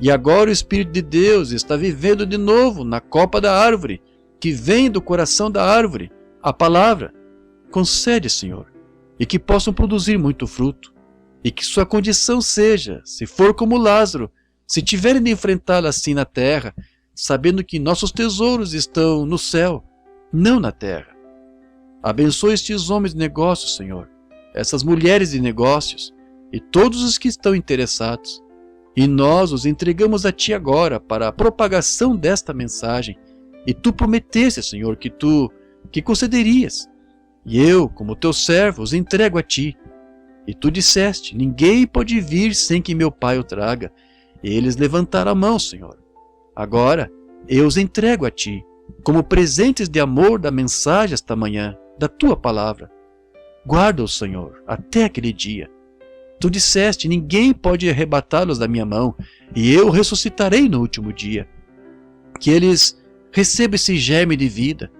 e agora o Espírito de Deus está vivendo de novo na copa da árvore, que vem do coração da árvore, a palavra. Concede, Senhor, e que possam produzir muito fruto, e que sua condição seja, se for como Lázaro, se tiverem de enfrentá-la assim na terra, sabendo que nossos tesouros estão no céu, não na terra. Abençoe estes homens de negócios, Senhor, essas mulheres de negócios e todos os que estão interessados. E nós os entregamos a Ti agora para a propagação desta mensagem. E Tu prometeste, Senhor, que concederias. E eu, como Teu servo, os entrego a Ti. E Tu disseste, ninguém pode vir sem que meu Pai o traga. E eles levantaram a mão, Senhor. Agora eu os entrego a Ti, como presentes de amor da mensagem esta manhã, da Tua palavra. Guarda-os, Senhor, até aquele dia. Tu disseste, ninguém pode arrebatá-los da minha mão, e eu ressuscitarei no último dia. Que eles recebam esse germe de vida,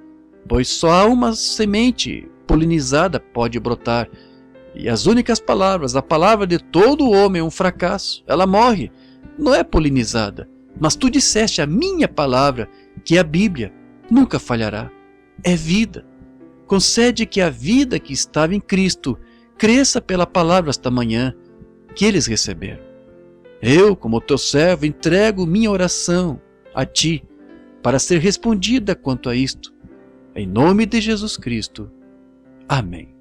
pois só há uma semente polinizada pode brotar, e as únicas palavras, a palavra de todo homem é um fracasso, ela morre, não é polinizada. Mas tu disseste, a minha palavra, que é a Bíblia, nunca falhará, é vida. Concede que a vida que estava em Cristo cresça pela palavra esta manhã que eles receberam. Eu, como teu servo, entrego minha oração a Ti, para ser respondida quanto a isto. Em nome de Jesus Cristo. Amém.